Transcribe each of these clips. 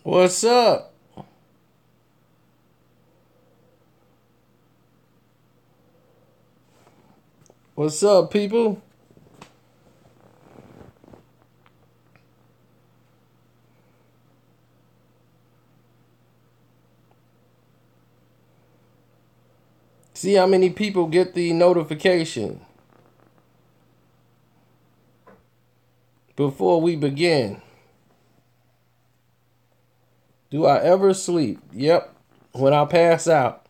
What's up? What's up, people? See how many people get the notification before we begin. Do I ever sleep? Yep, when I pass out.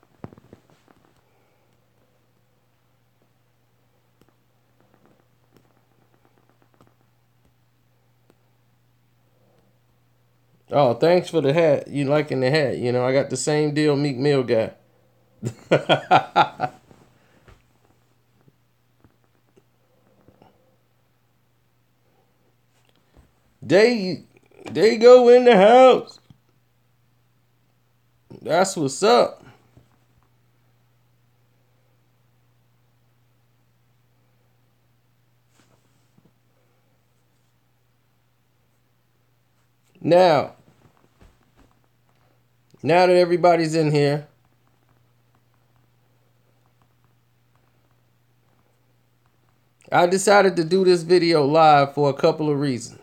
Oh, thanks for the hat. You liking the hat? You know, I got the same deal Meek Mill got. They go in the house. That's what's up. Now that everybody's in here, I decided to do this video live for a couple of reasons.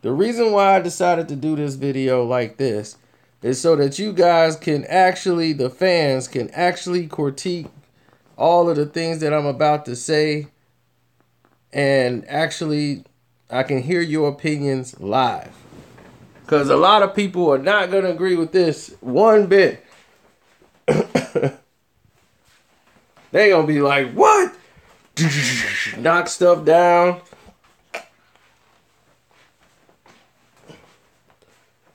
The reason why I decided to do this video like this is so that you guys can actually, the fans can actually critique all of the things that I'm about to say, and actually I can hear your opinions live. Because a lot of people are not going to agree with this one bit. They going to be like, what? Knock stuff down.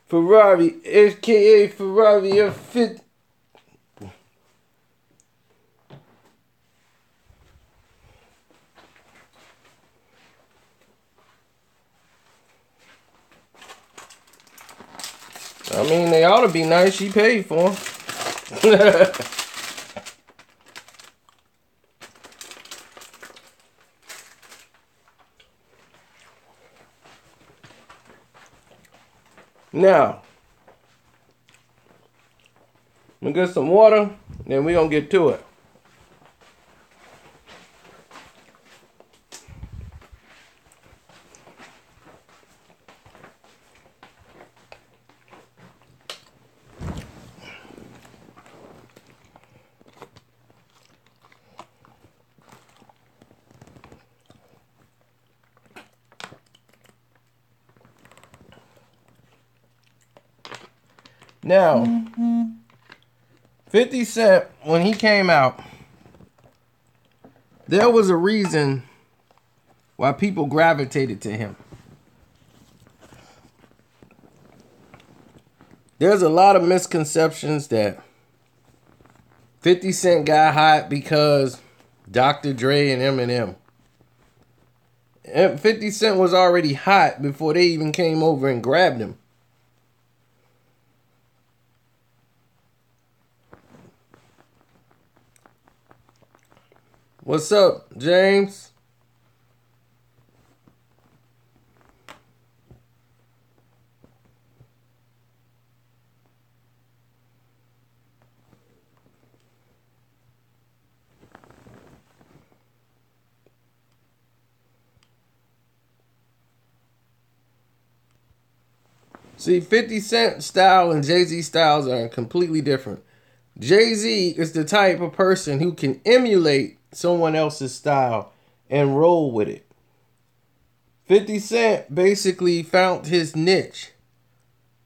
Ferrari, aka Ferrari F50. I mean, they ought to be nice. She paid for them. Now, we get some water, then we're going to get to it. Now, 50 Cent, when he came out, there was a reason why people gravitated to him. There's a lot of misconceptions that 50 Cent got hot because Dr. Dre and Eminem. And 50 Cent was already hot before they even came over and grabbed him. What's up, James? See, 50 Cent style and Jay-Z styles are completely different. Jay-Z is the type of person who can emulate someone else's style and roll with it. 50 Cent basically found his niche.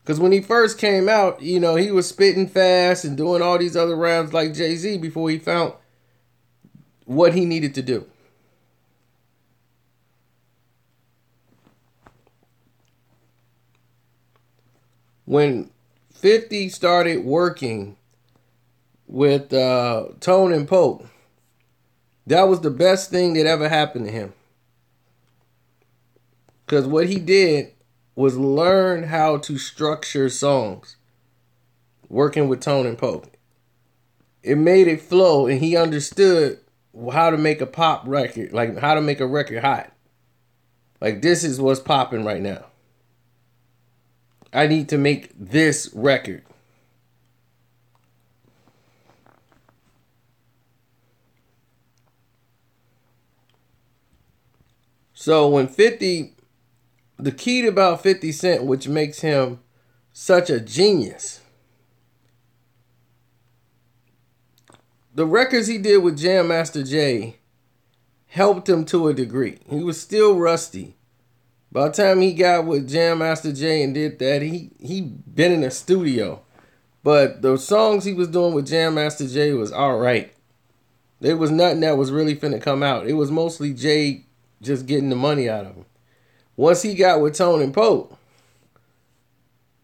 Because when he first came out, you know, he was spitting fast and doing all these other rhymes like Jay-Z before he found what he needed to do. When 50 started working with Tone and Pope, that was the best thing that ever happened to him. Because what he did was learn how to structure songs working with Tone and Pope. It made it flow, and he understood how to make a pop record, like how to make a record hot. Like, this is what's popping right now. I need to make this record. So when 50, the key about 50 Cent, which makes him such a genius, the records he did with Jam Master Jay helped him to a degree. He was still rusty. By the time he got with Jam Master Jay and did that, he been in a studio. But the songs he was doing with Jam Master Jay was all right. There was nothing that was really finna come out. It was mostly Jay just getting the money out of him. Once he got with Tone and Pope,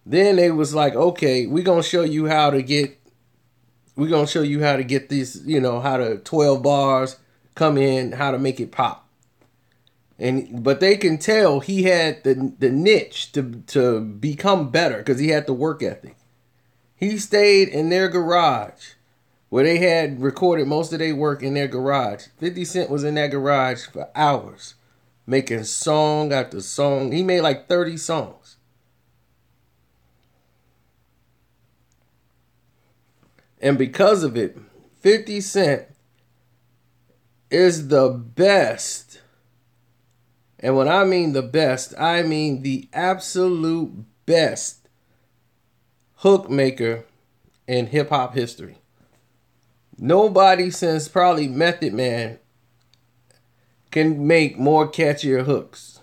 then they was like, okay, we're gonna show you how to get these, how to 12 bars come in, how to make it pop. But they can tell he had the niche to become better because he had the work ethic. He stayed in their garage where they had recorded most of their work in their garage. 50 Cent was in that garage for hours, making song after song. He made like 30 songs. And because of it, 50 Cent is the best. And when I mean the best, I mean the absolute best hook maker in hip hop history. Nobody since probably Method Man can make more catchier hooks.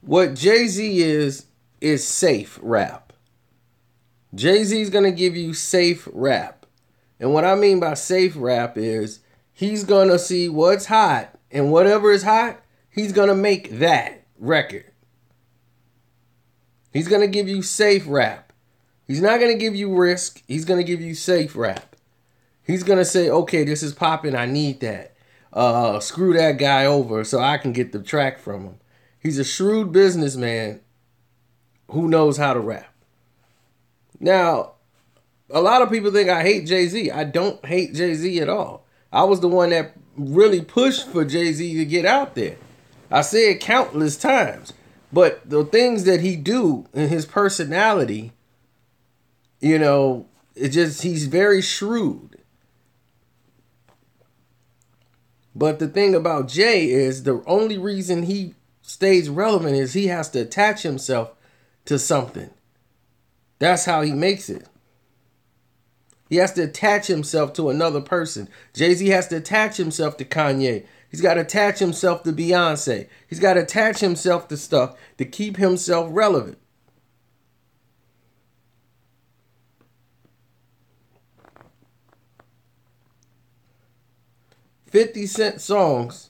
What Jay-Z is safe rap. Jay-Z's going to give you safe rap. And what I mean by safe rap is he's going to see what's hot, and whatever is hot, he's going to make that record. He's going to give you safe rap. He's not going to give you risk. He's going to give you safe rap. He's going to say, okay, this is popping. I need that. Screw that guy over so I can get the track from him. He's a shrewd businessman who knows how to rap. Now, a lot of people think I hate Jay-Z. I don't hate Jay-Z at all. I was the one that really pushed for Jay-Z to get out there. I say it countless times. But the things that he do in his personality, he's very shrewd. But the thing about Jay is the only reason he stays relevant is he has to attach himself to something. That's how he makes it. He has to attach himself to another person. Jay-Z has to attach himself to Kanye. He's got to attach himself to Beyonce. He's got to attach himself to stuff to keep himself relevant. $50 Cent songs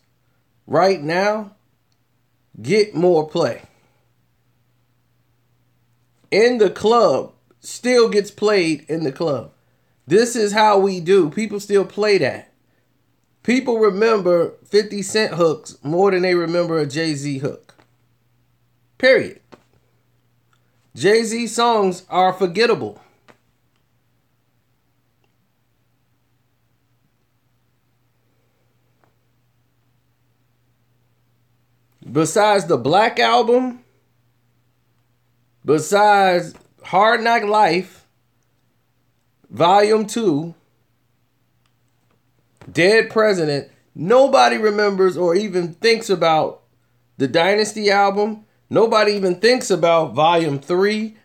right now get more play. In the club, still gets played in the club. This is how we do. People still play that. People remember 50 Cent hooks more than they remember a Jay-Z hook. Period. Jay-Z songs are forgettable. Besides the Black Album, besides Hard Knock Life, Volume 2, Dead President, nobody remembers or even thinks about the Dynasty album. Nobody even thinks about Volume 3.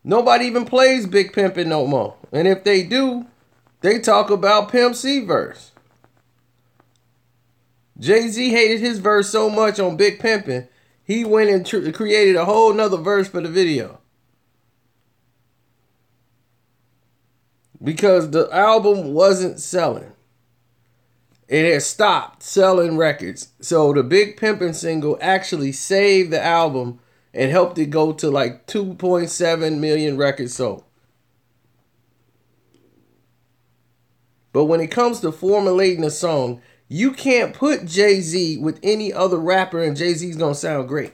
Nobody even plays Big Pimpin' no more. And if they do, they talk about Pimp C verse. Jay-Z hated his verse so much on Big Pimpin', he went and created a whole nother verse for the video. Because the album wasn't selling. It had stopped selling records. So the Big Pimpin' single actually saved the album and helped it go to like 2.7 million records sold. But when it comes to formulating a song, you can't put Jay-Z with any other rapper and Jay-Z's gonna sound great.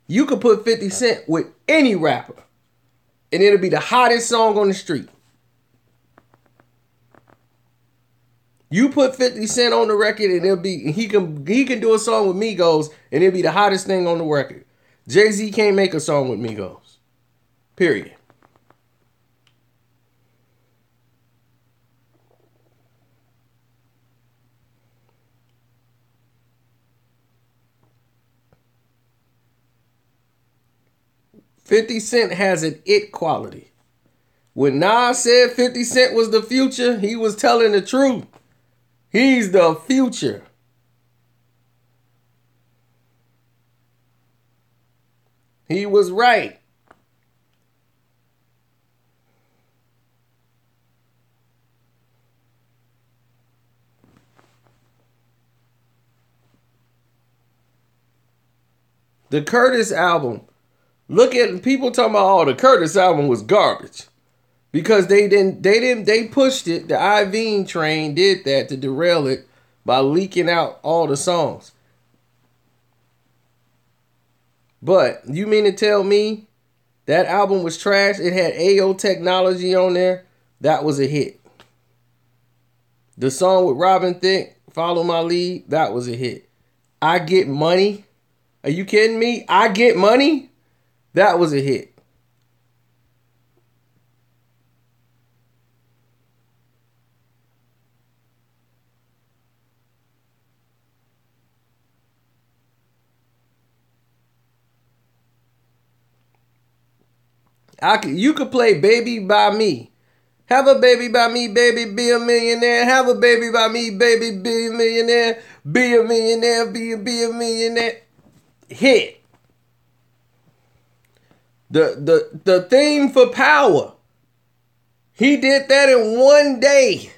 You could put 50 Cent with any rapper, and it'll be the hottest song on the street. You put 50 Cent on the record, and he can do a song with Migos, and it'll be the hottest thing on the record. Jay-Z can't make a song with Migos. Period. $50 Cent has an it quality. When Nas said 50 Cent was the future, he was telling the truth. He's the future. He was right. The Curtis album. Look at people talking about, oh, the Curtis album was garbage. Because they pushed it. The Iveen train did that to derail it by leaking out all the songs. But you mean to tell me that album was trash? It had AO technology on there. That was a hit. The song with Robin Thicke, Follow My Lead, that was a hit. I Get Money. Are you kidding me? I Get Money? That was a hit. You could play Baby by Me. Have a baby by me, baby, be a millionaire. Have a baby by me, baby, be a millionaire. Be a millionaire, be a millionaire. Hit. The theme for Power. He did that in one day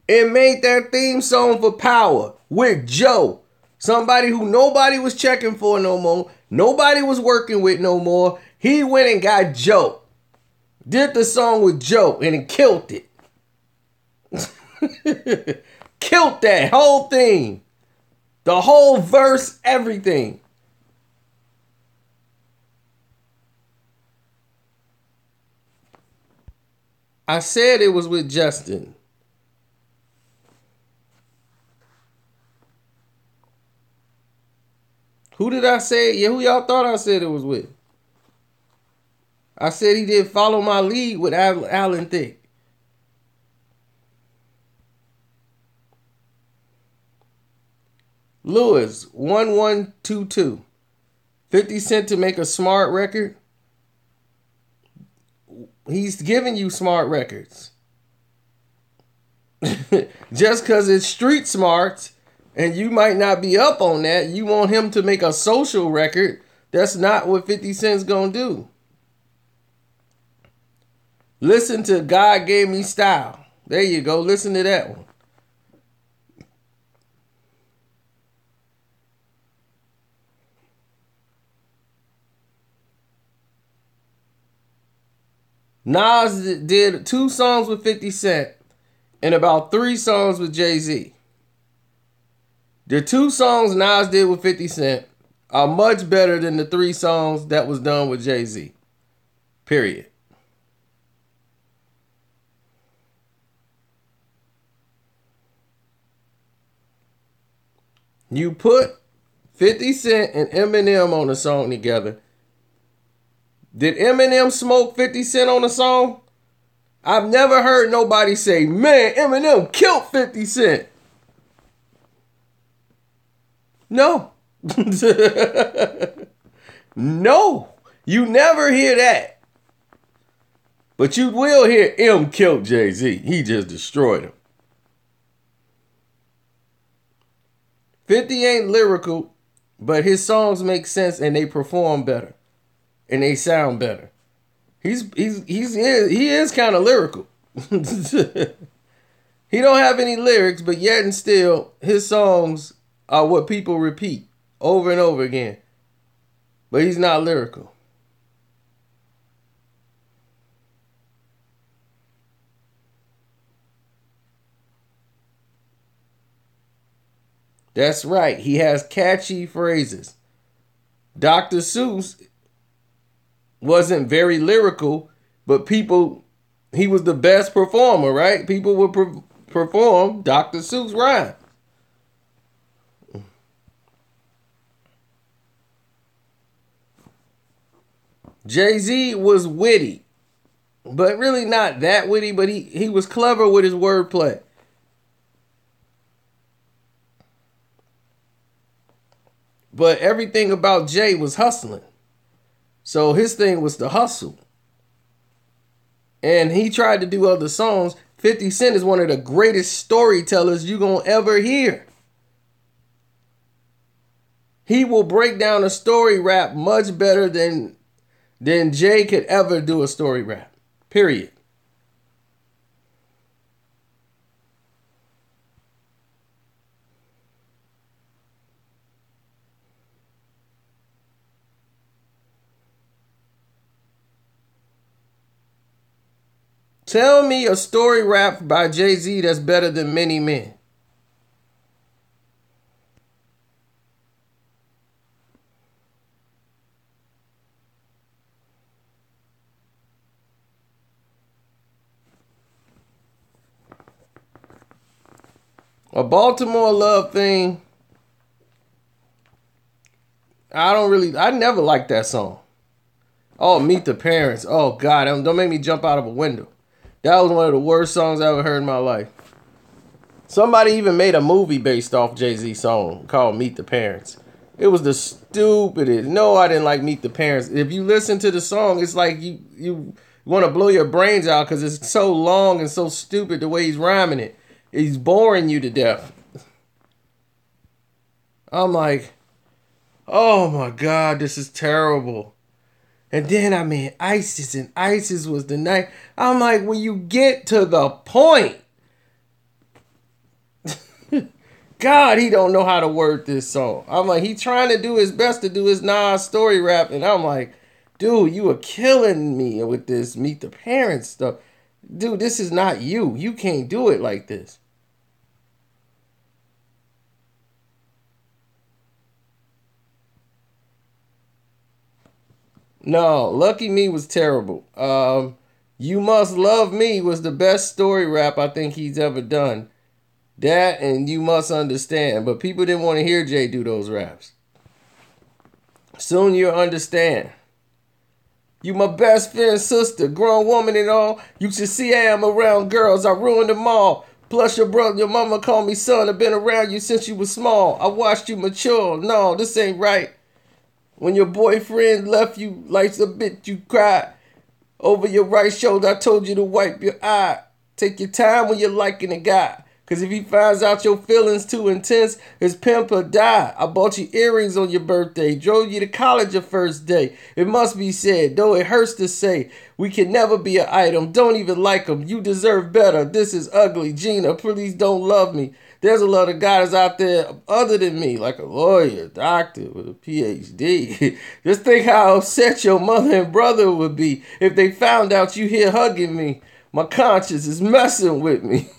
and made that theme song for Power with Joe. Somebody who nobody was checking for no more. Nobody was working with no more. He went and got Joe. Did the song with Joe and it killed it. Killed that whole thing. The whole verse, everything. I said it was with Justin. Who did I say? Yeah, who y'all thought I said it was with? I said he did Follow My Lead with Alan Thicke. Lewis, 1122. 50 Cent to make a smart record. He's giving you smart records. Just because it's street smarts and you might not be up on that, you want him to make a social record. That's not what 50 Cent's gonna do. Listen to God Gave Me Style. There you go. Listen to that one. Nas did 2 songs with 50 Cent and about 3 songs with Jay-Z. The 2 songs Nas did with 50 Cent are much better than the 3 songs that was done with Jay-Z. Period. You put 50 Cent and Eminem on a song together. Did Eminem smoke 50 Cent on a song? I've never heard nobody say, man, Eminem killed 50 Cent. No. No. You never hear that. But you will hear M killed Jay-Z. He just destroyed him. 50 ain't lyrical, but his songs make sense and they perform better. And they sound better. He is kind of lyrical. He don't have any lyrics, but yet and still, his songs are what people repeat over and over again. But he's not lyrical. That's right. He has catchy phrases. Dr. Seuss wasn't very lyrical, but he was the best performer, right? People would perform Dr. Seuss rhyme. Jay-Z was witty, but really not that witty, but he was clever with his wordplay. But everything about Jay was hustling. So his thing was to hustle. And he tried to do other songs. 50 Cent is one of the greatest storytellers you're going to ever hear. He will break down a story rap much better than Jay could ever do a story rap. Period. Tell me a story rap by Jay-Z that's better than Many Men. A Baltimore Love thing. I never liked that song. Oh, Meet the Parents. Oh, God, don't make me jump out of a window. That was one of the worst songs I ever heard in my life. Somebody even made a movie based off Jay-Z's song called Meet the Parents. It was the stupidest. No, I didn't like Meet the Parents. If you listen to the song, it's like you want to blow your brains out because it's so long and so stupid the way he's rhyming it. He's boring you to death. I'm like, oh my God, this is terrible. And then, ISIS, and ISIS was the night. I'm like, when you get to the point. God, he don't know how to word this song. I'm like, he trying to do his best to do his Nas story rap. And I'm like, dude, you are killing me with this Meet the Parents stuff. Dude, this is not you. You can't do it like this. No, Lucky Me was terrible. You Must Love Me was the best story rap I think he's ever done. That and You Must Understand. But people didn't want to hear Jay do those raps. Soon You'll Understand. You my best friend's sister, grown woman and all. You should see I am around girls. I ruined them all. Plus your brother, your mama called me son. I've been around you since you was small. I watched you mature. No, this ain't right. When your boyfriend left you like a bitch, you cried. Over your right shoulder, I told you to wipe your eye. Take your time when you're liking a guy. Cause if he finds out your feelings too intense, his pimp will die. I bought you earrings on your birthday. Drove you to college your first day. It must be said, though it hurts to say, we can never be an item. Don't even like them. You deserve better. This is ugly. Gina, please don't love me. There's a lot of guys out there other than me, like a lawyer, doctor with a PhD. Just think how upset your mother and brother would be if they found out you here hugging me. My conscience is messing with me.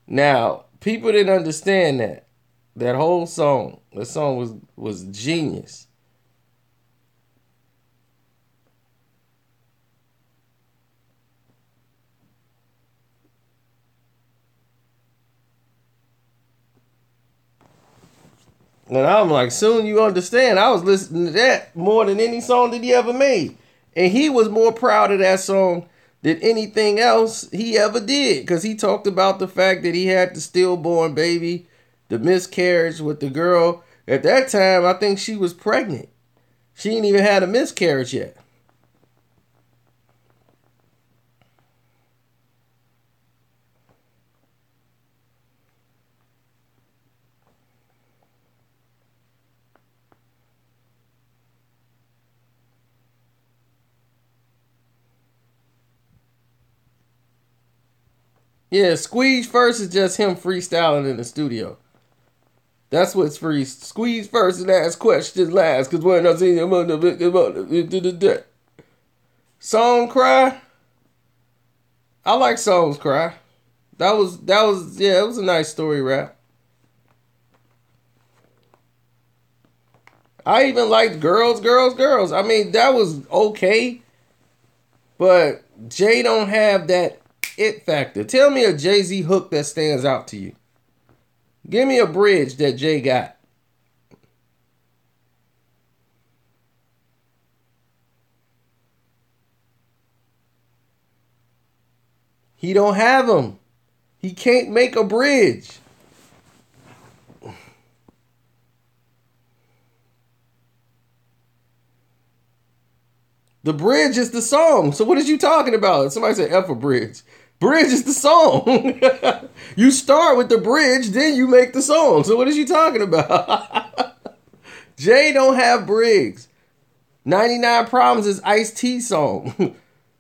Now, people didn't understand that whole song. The song was genius. And I'm like, Soon You Understand. I was listening to that more than any song that he ever made. And he was more proud of that song than anything else he ever did. Because he talked about the fact that he had the stillborn baby, the miscarriage with the girl. At that time, I think she was pregnant. She ain't even had a miscarriage yet. Yeah, Squeeze First is just him freestyling in the studio. That's what's free. Squeeze first and ask questions last. Cause when I see them on the Song Cry. I like Songs Cry. That was it was a nice story rap. I even liked Girls, Girls, Girls. I mean, that was okay. But Jay don't have that it factor. Tell me a Jay-Z hook that stands out to you. Give me a bridge that Jay got. He don't have them. He can't make a bridge. The bridge is the song. So what is you talking about? Somebody said F a bridge. Bridge is the song. You start with the bridge, then you make the song. So what is you talking about? Jay don't have bridges. 99 Problems is Ice-T song.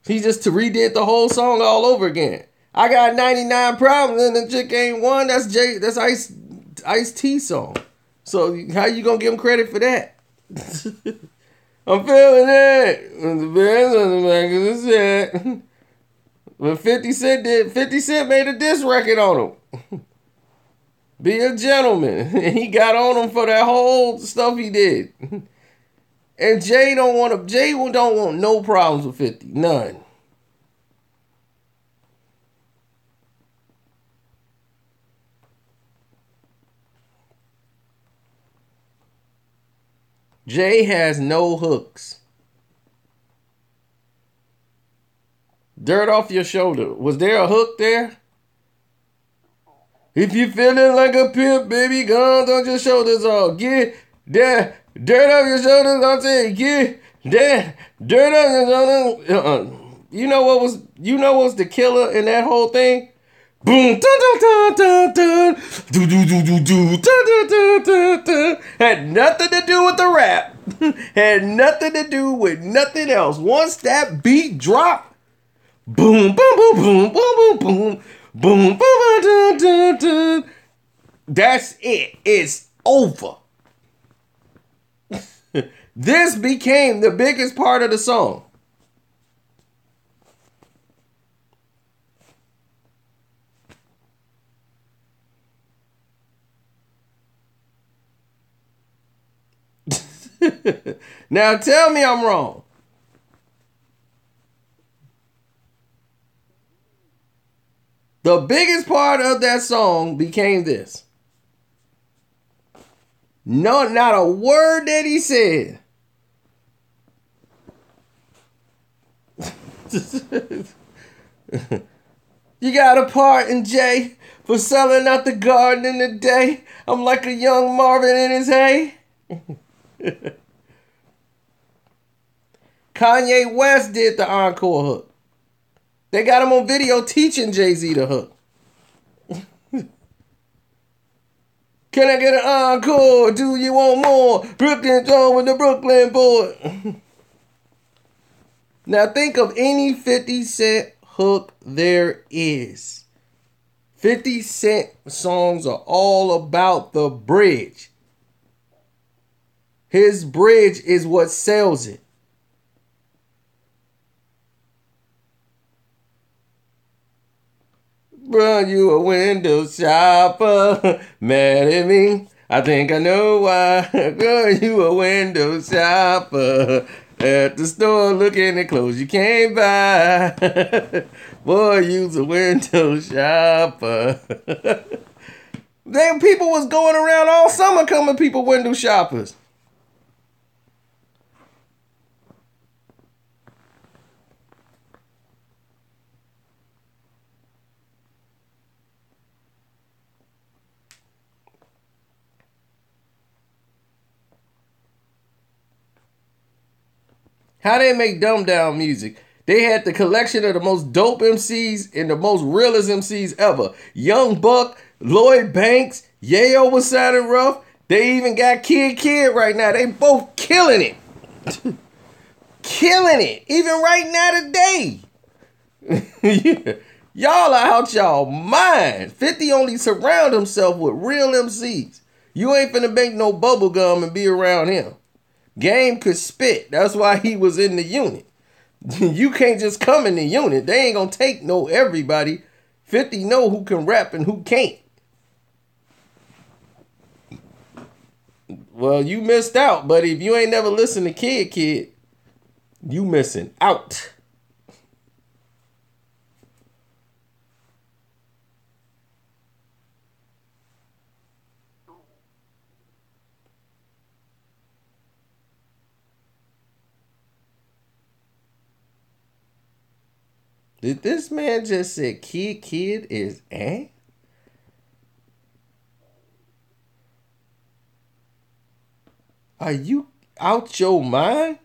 He just redid the whole song all over again. I got 99 problems and the chick ain't one. That's Ice-T song. So how you gonna give him credit for that? I'm feeling it. The bands on the back of the set. When 50 Cent made a diss record on him. Be a gentleman. He got on him for that whole stuff he did. And Jay don't want no problems with 50. None. Jay has no hooks. Dirt Off Your Shoulder. Was there a hook there? If you feeling like a pimp, baby, guns on your shoulders all. Get that dirt off your shoulders, I'll say, get that dirt off your shoulders. You know what was the killer in that whole thing? Boom, dun dun dun dun dun, do do do do do, dun dun dun dun dun. Had nothing to do with the rap. Had nothing to do with nothing else. Once that beat dropped, boom, boom, boom, boom, boom, boom, boom, boom, boom, dun dun dun. That's it. It's over. This became the biggest part of the song. Now tell me I'm wrong. The biggest part of that song became this. No, not a word that he said. You got a part in Jay for selling out the garden in the day. I'm like a young Marvin in his hay. Kanye West did the encore hook. They got him on video teaching Jay-Z the hook. Can I get an encore? Do you want more? Brooklyn Joe with the Brooklyn boy. Now think of any 50 Cent hook there is. 50 Cent songs are all about the bridge. His bridge is what sells it. Bro, you a window shopper, mad at me. I think I know why. Girl, you a window shopper. At the store looking at clothes you can't buy. Boy, you's a window shopper. Then people was going around all summer calling people window shoppers. How they make dumb down music? They had the collection of the most dope MCs and the most realest MCs ever. Young Buck, Lloyd Banks, Yayo was sounding rough. They even got Kid right now. They both killing it. Killing it. Even right now today. Y'all are out y'all mind. 50 only surround himself with real MCs. You ain't finna make no bubble gum and be around him. Game could spit. That's why he was in the unit. You can't just come in the unit. They ain't gonna take no everybody. 50 know who can rap and who can't. Well, you missed out, buddy. If you ain't never listened to Kid, you missing out. Did this man just say Kid is eh? Are you out your mind?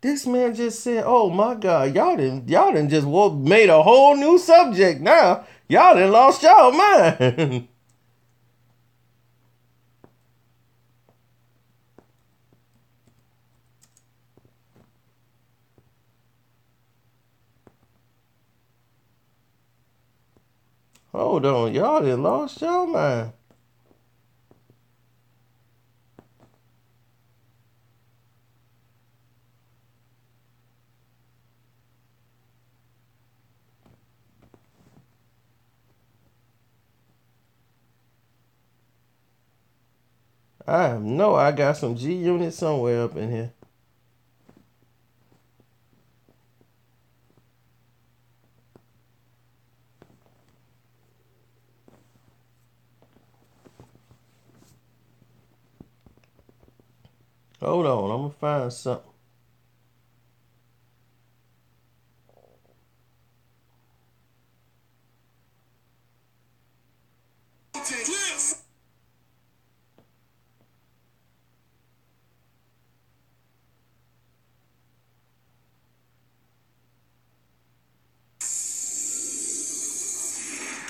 This man just said, "Oh my God, y'all done just made a whole new subject now. Y'all done lost y'all mind." Hold on, y'all done lost y'all mind. I got some G unit somewhere up in here. Hold on, I'm gonna find something.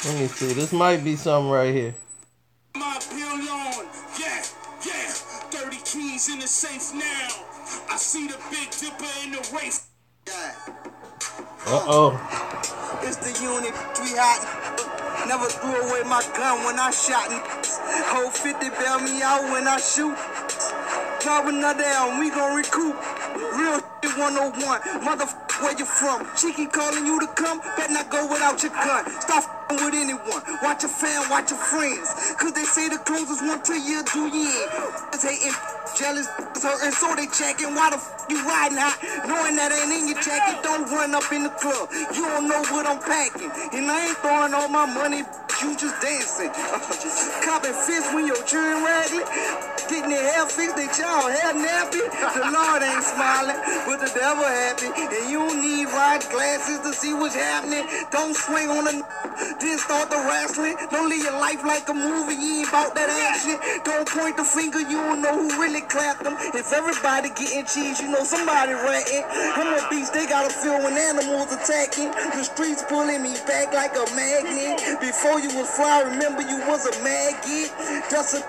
Let me see. This might be something right here. My bill on, yeah. 30 keys in the safe now. I see the Big Dipper in the race. It's the unit, we hot. Never threw away my gun when I shot. Whole 50 bail me out when I shoot. Drop another down, we gon' recoup. Real shit 101, motherfucker, where you from? She keep calling you to come, better not go without your gun. Stop f***ing with anyone, watch your fam, watch your friends. Cause they say the closest one to you do you in. Hating, jealous, hurting, so they checking. Why the f*** you riding hot? Knowing that ain't in your jacket, don't run up in the club. You don't know what I'm packing. And I ain't throwing all my money, you just dancing. Copping fists when your children raggedy. Getting their hair fixed, they y'all hair nappy. The Lord ain't smiling, but the devil happy. And you don't need ride glasses to see what's happening. Don't swing on the then start the wrestling. Don't live your life like a movie, you ain't about that action. Don't point the finger, you don't know who really clapped them. If everybody getting cheese, you know somebody ratting. I'm a beast, they gotta feel when animals attacking. The streets pulling me back like a magnet. Before you was fly, remember you was a maggot. Just a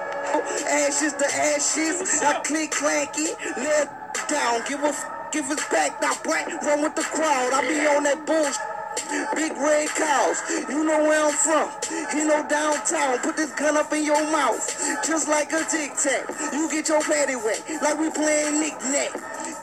ashes to ashes. I click clacky, let down, give a if it's back, now black, run with the crowd. I be on that bullshit. Big red cows, you know where I'm from. You know downtown, put this gun up in your mouth. Just like a tic-tac, you get your patty wet. Like we playing knick-knack.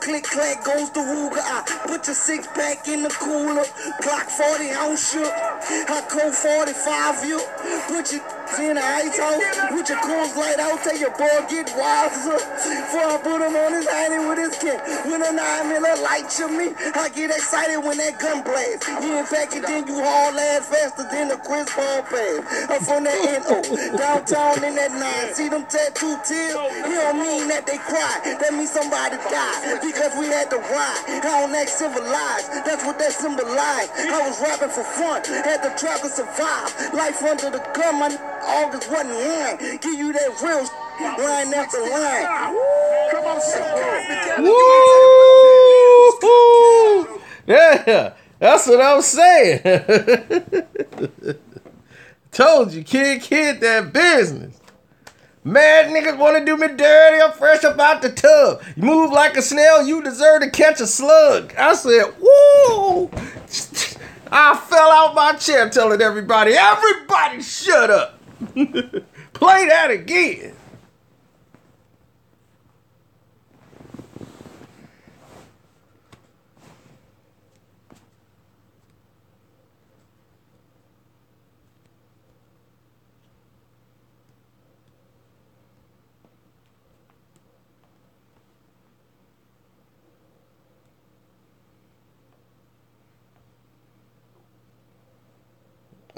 Click-clack goes the Ruger. I put your six-pack in the cooler. Glock 40 ounce shook. I cold 45 you. Put your in the ice house. With your clothes light out, tell your boy get wiser. Before I put him on his hiney with his kid. When a 9mm light to me, I get excited when that gun blasts. You pack it, then you haul ass faster than a Chris Paul pass. I'm from that N.O. Downtown in that 9. See them tattoo tears? It don't mean that they cry. That means somebody died. Because we had to ride. I don't act civilized. That's what that symbolized. I was rapping for fun. Had to try to survive. Life under the gun, my August wasn't lying. Give you that real line after line. Come on, Woo! Yeah. That's what I'm saying. Told you, kid, that business. Mad niggas want to do me dirty. I'm fresh up out the tub. You move like a snail, you deserve to catch a slug. I said, woo! I fell out my chair telling everybody shut up. Play that again.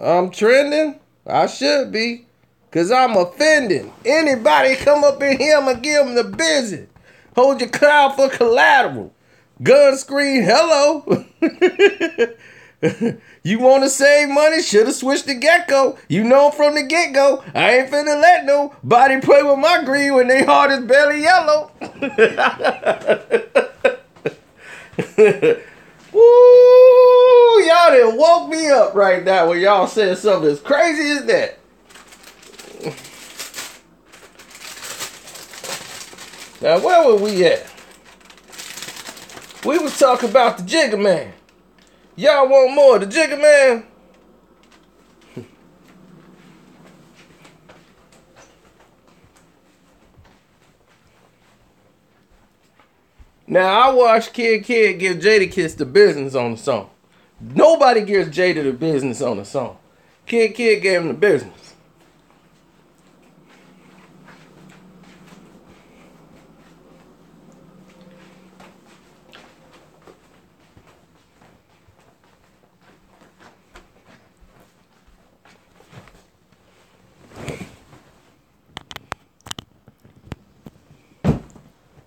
I'm trending. I should be. Because I'm offending. Anybody come up in here, I'm going to give them the business. Hold your crowd for collateral. Gun screen, hello. You want to save money? Should have switched to Gecko. You know from the get-go. I ain't finna let nobody play with my green when they heart is barely yellow. Woo! Y'all done woke me up right now when y'all said something as crazy as that. Now, where were we at? We was talking about the Jigger Man. Y'all want more of the Jigger Man? Now, I watched Kid give Jadakiss the business on the song. Nobody gives Jada the business on the song. Kid gave him the business.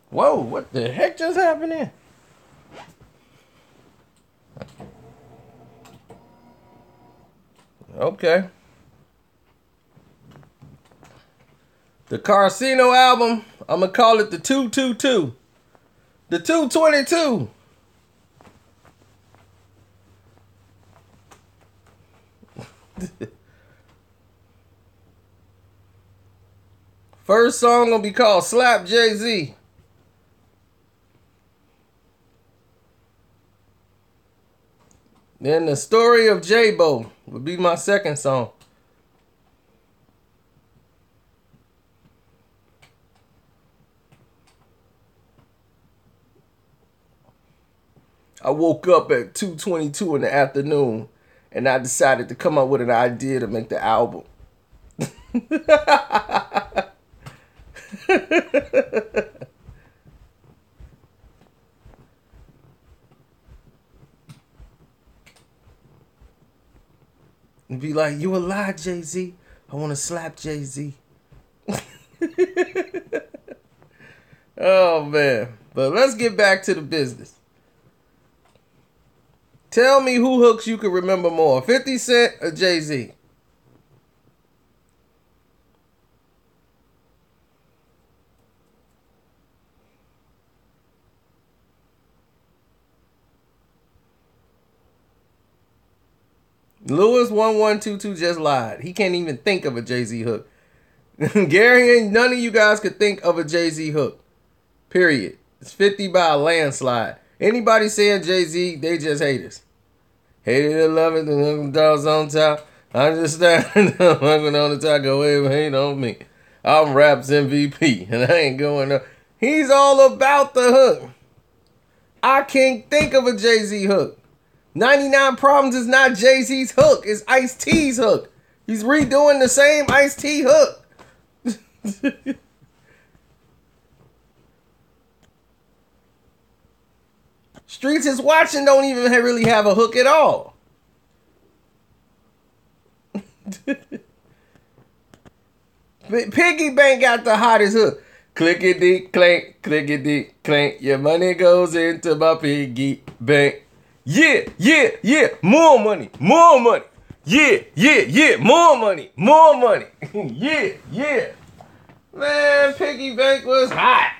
Whoa, what the heck just happened here? Okay. The Karceno album, I'm going to call it the 222. The 222. First song going to be called Slap Jay-Z. Then The Story of J-Bo would be my second song. I woke up at 2:22 in the afternoon and I decided to come up with an idea to make the album. And be like, you a lie, Jay-Z. I want to slap Jay-Z. Oh, man. But let's get back to the business. Tell me who hooks you can remember more, 50 Cent or Jay-Z? Lewis 1122 just lied. He can't even think of a Jay-Z hook. Gary, ain't none of you guys could think of a Jay-Z hook. Period. It's 50 by a landslide. Anybody saying Jay-Z, they just haters. Hated to love it, the dogs on top. I just standing up, on the top, go away, hate on me. I'm rap's MVP, and I ain't going up. He's all about the hook. I can't think of a Jay-Z hook. 99 Problems is not Jay-Z's hook. It's Ice-T's hook. He's redoing the same Ice-T hook. Streets is Watching don't even really have a hook at all. Piggy Bank got the hottest hook. Clickety clank, clickety clank. Your money goes into my piggy bank. Yeah, yeah, yeah. More money, more money. Yeah, yeah, yeah. More money, more money. Yeah, yeah. Man, Piggy Bank was hot.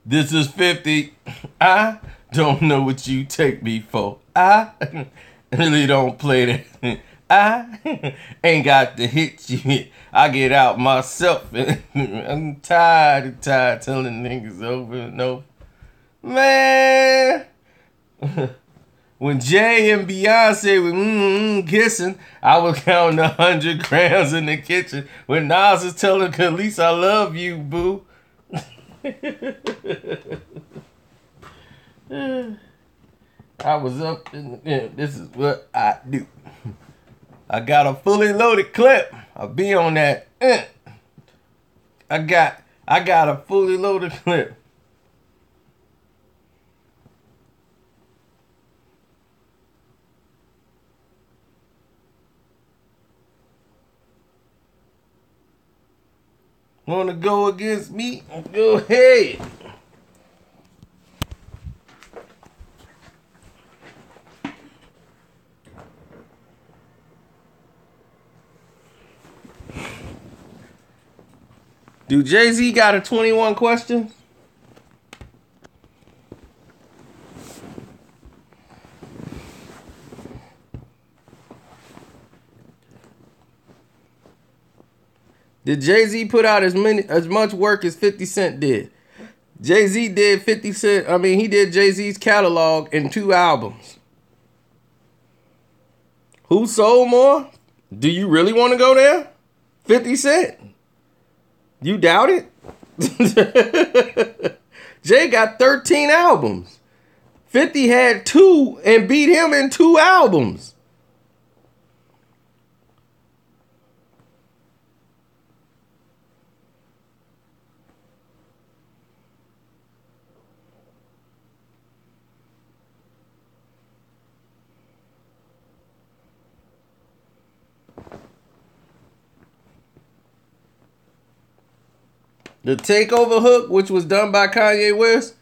This is 50. I Don't know what you take me for. I really don't play that. I ain't got to hit you. I get out myself. I'm tired telling niggas over and over. Man. When Jay and Beyonce were kissing, I was counting 100 grams in the kitchen. When Nas was telling Khalees, I love you, boo. I was up in this is what I do. I got a fully loaded clip. I'll be on that. I got a fully loaded clip. Wanna go against me? Go ahead. Do Jay-Z got a 21 question? Did Jay-Z put out as much work as 50 Cent did? Jay-Z did 50 Cent, he did Jay-Z's catalog in 2 albums. Who sold more? Do you really want to go there? 50 Cent. You doubt it? Jay got 13 albums. 50 had 2 and beat him in 2 albums. The Takeover hook, which was done by Kanye West,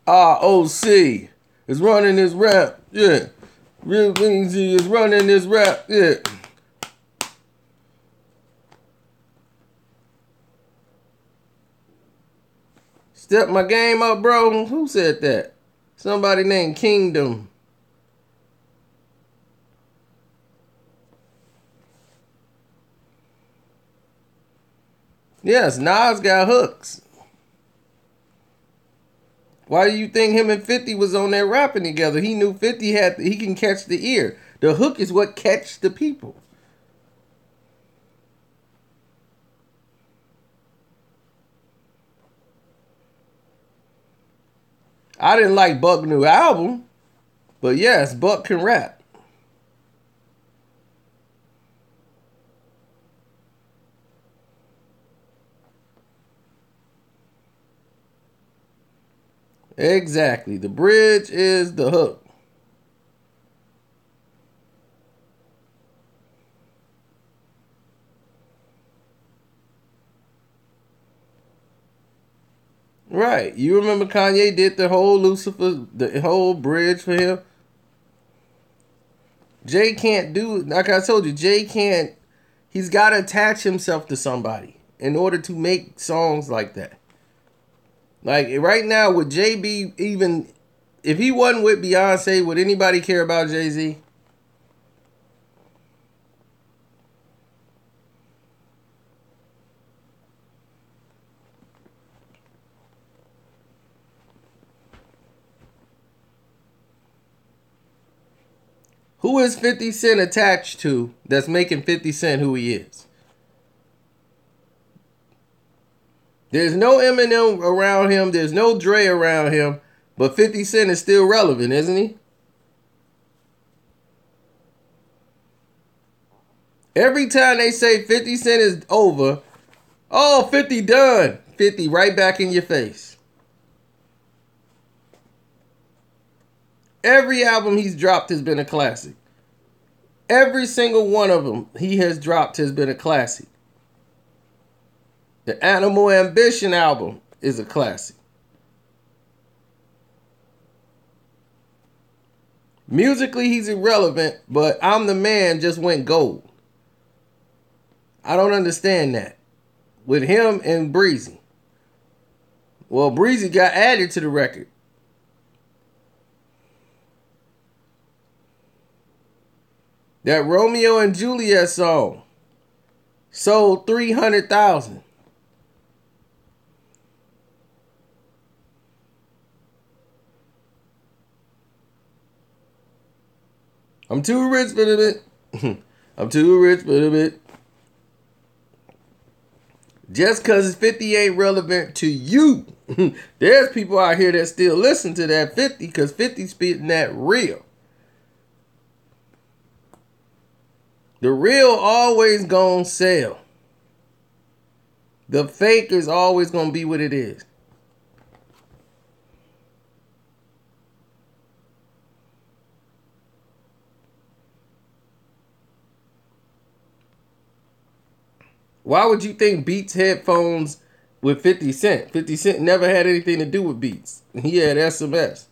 ROC is running this rap, yeah. Real Easy is running this rap, yeah. Step my game up, bro. Who said that? Somebody named Kingdom. Yes, Nas got hooks. Why do you think him and 50 was on there rapping together? He knew 50 he can catch the ear. The hook is what catch the people. I didn't like Buck's new album, but yes, Buck can rap. Exactly. The bridge is the hook. Right. You remember Kanye did the whole Lucifer, the whole bridge for him? Jay can't do it. Like I told you, Jay can't. He's got to attach himself to somebody in order to make songs like that. Like, right now, would Jay be even... If he wasn't with Beyonce, would anybody care about Jay-Z? Who is 50 Cent attached to that's making 50 Cent who he is? There's no Eminem around him. There's no Dre around him. But 50 Cent is still relevant, isn't he? Every time they say 50 Cent is over, oh, 50 done. 50 right back in your face. Every album he's dropped has been a classic. Every single one of them he has dropped has been a classic. The Animal Ambition album is a classic. Musically, he's irrelevant, but I'm the Man just went gold. I don't understand that. With him and Breezy. Well, Breezy got added to the record. That Romeo and Juliet song sold 300,000. I'm too rich for the bit. I'm too rich for the bit. Just because 50 ain't relevant to you. There's people out here that still listen to that 50 because 50 spitting that real. The real always gonna sell. The fake is always gonna be what it is. Why would you think Beats headphones with 50 Cent? 50 Cent never had anything to do with Beats. He had SMS.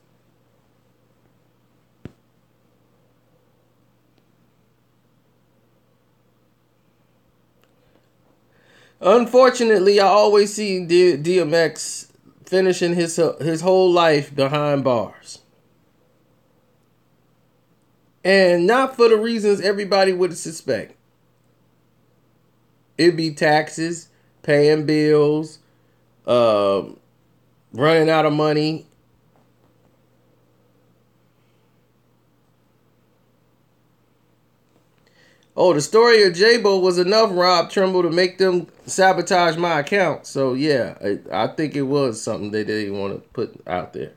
Unfortunately, I always see DMX finishing his whole life behind bars. And not for the reasons everybody would suspect. It'd be taxes, paying bills, running out of money. Oh, the story of J-Bo was enough, Rob Trimble, to make them sabotage my account. So, yeah, I think it was something they didn't want to put out there.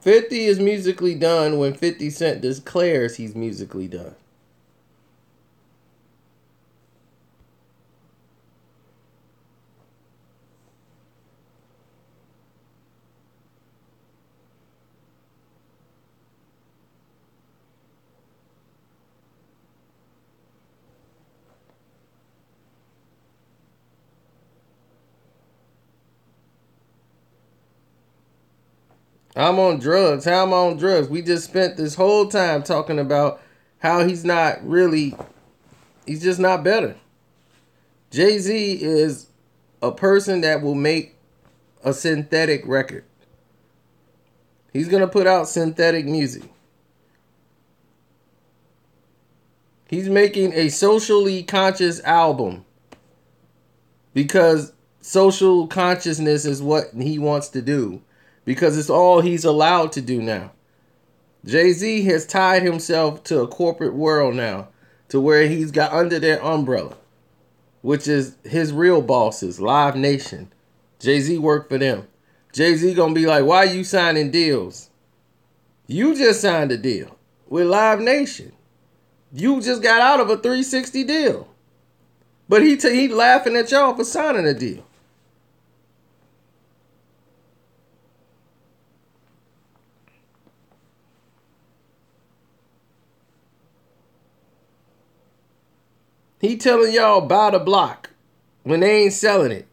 $50 is musically done when 50 Cent declares he's musically done. I'm on drugs. How am I on drugs? We just spent this whole time talking about how he's just not better. Jay-Z is a person that will make a synthetic record. He's going to put out synthetic music. He's making a socially conscious album because social consciousness is what he wants to do. Because it's all he's allowed to do now. Jay-Z has tied himself to a corporate world now, to where he's got under their umbrella, which is his real bosses, Live Nation. Jay-Z worked for them. Jay-Z gonna be like, why you signing deals? You just signed a deal with Live Nation. You just got out of a 360 deal. But he laughing at y'all for signing a deal. He telling y'all buy the block when they ain't selling it.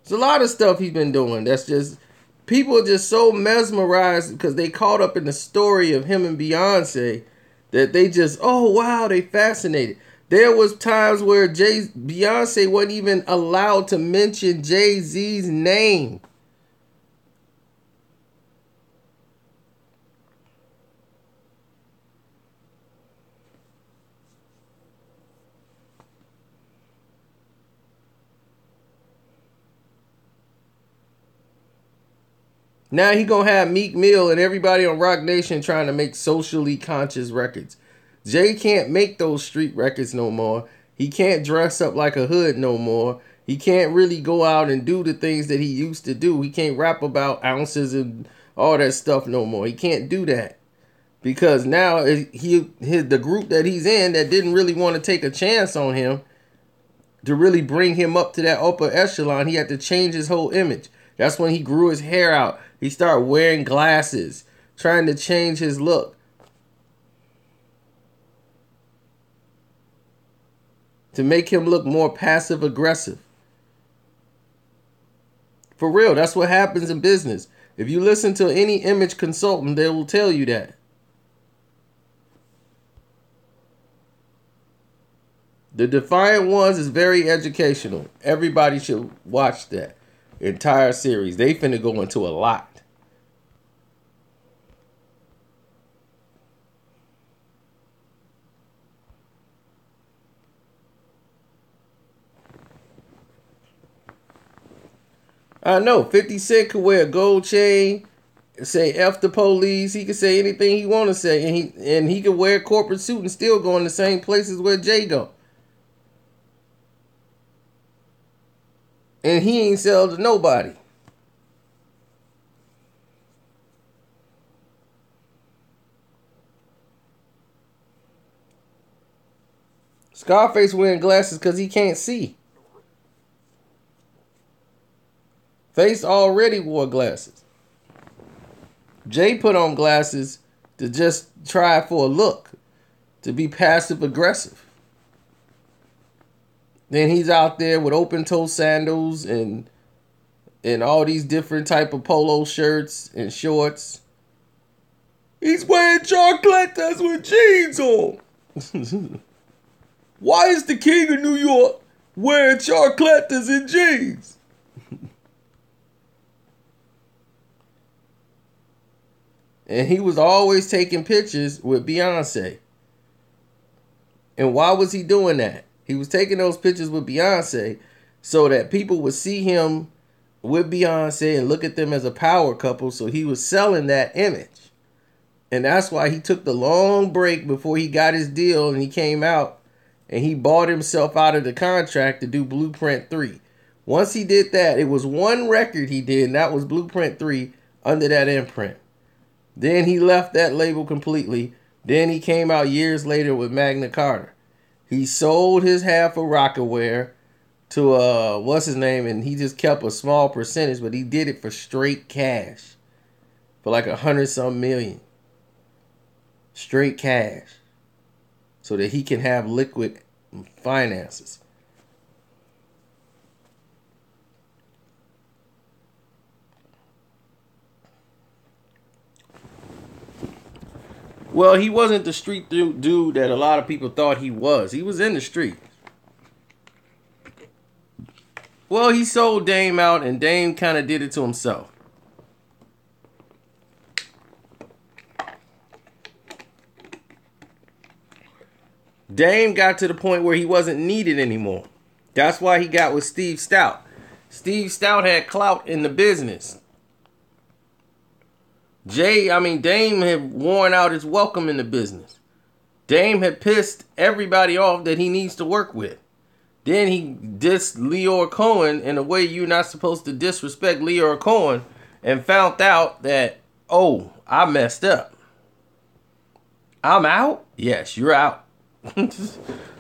There's a lot of stuff he's been doing that's just, people are just so mesmerized because they caught up in the story of him and Beyonce that they just, oh wow, they fascinated. There was times where Beyonce wasn't even allowed to mention Jay-Z's name. Now he gonna have Meek Mill and everybody on Rock Nation trying to make socially conscious records. Jay can't make those street records no more. He can't dress up like a hood no more. He can't really go out and do the things that he used to do. He can't rap about ounces and all that stuff no more. He can't do that. Because now the group that he's in that didn't really want to take a chance on him to really bring him up to that upper echelon, he had to change his whole image. That's when he grew his hair out. He started wearing glasses, trying to change his look. To make him look more passive aggressive. For real, that's what happens in business. If you listen to any image consultant, they will tell you that. The Defiant Ones is very educational. Everybody should watch that entire series. They finna go into a lot. I know 50 Cent could wear a gold chain, say F the police. He could say anything he want to say, and he could wear a corporate suit and still go in the same places where Jay go. And he ain't sell to nobody. Scarface wearing glasses because he can't see. Face already wore glasses. Jay put on glasses to just try for a look, to be passive aggressive. Then he's out there with open toe sandals and all these different type of polo shirts and shorts. He's wearing chocolates with jeans on. Why is the king of New York wearing chocolates and jeans? And he was always taking pictures with Beyonce. And why was he doing that? He was taking those pictures with Beyonce so that people would see him with Beyonce and look at them as a power couple. So he was selling that image. And that's why he took the long break before he got his deal and he came out and he bought himself out of the contract to do Blueprint 3. Once he did that, it was one record he did, and that was Blueprint 3 under that imprint. Then he left that label completely. Then he came out years later with Magna Carta. He sold his half of Rockaware to what's his name, and he just kept a small percentage, but he did it for straight cash. For like 100-some million. Straight cash. So that he can have liquid finances. Well, he wasn't the street dude that a lot of people thought he was. He was in the street. Well, he sold Dame out, and Dame kind of did it to himself. Dame got to the point where he wasn't needed anymore. That's why he got with Steve Stout. Steve Stout had clout in the business. Dame had worn out his welcome in the business. Dame had pissed everybody off that he needs to work with. Then he dissed Leor Cohen in a way you're not supposed to disrespect Leor Cohen, and found out that, oh, I messed up. I'm out? Yes, you're out.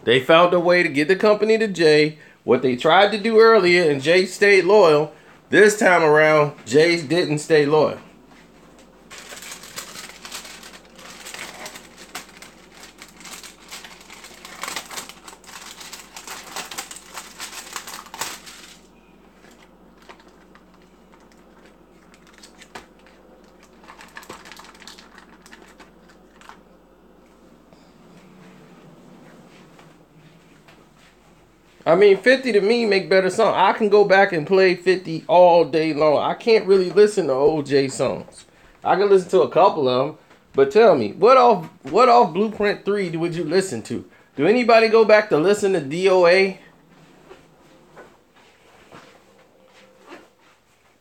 They found a way to get the company to Jay. What they tried to do earlier, and Jay stayed loyal. This time around, Jay didn't stay loyal. I mean, 50 to me make better songs. I can go back and play 50 all day long. I can't really listen to old Jay songs. I can listen to a couple of them, but tell me, what off Blueprint 3 would you listen to? Do anybody go back to listen to DOA?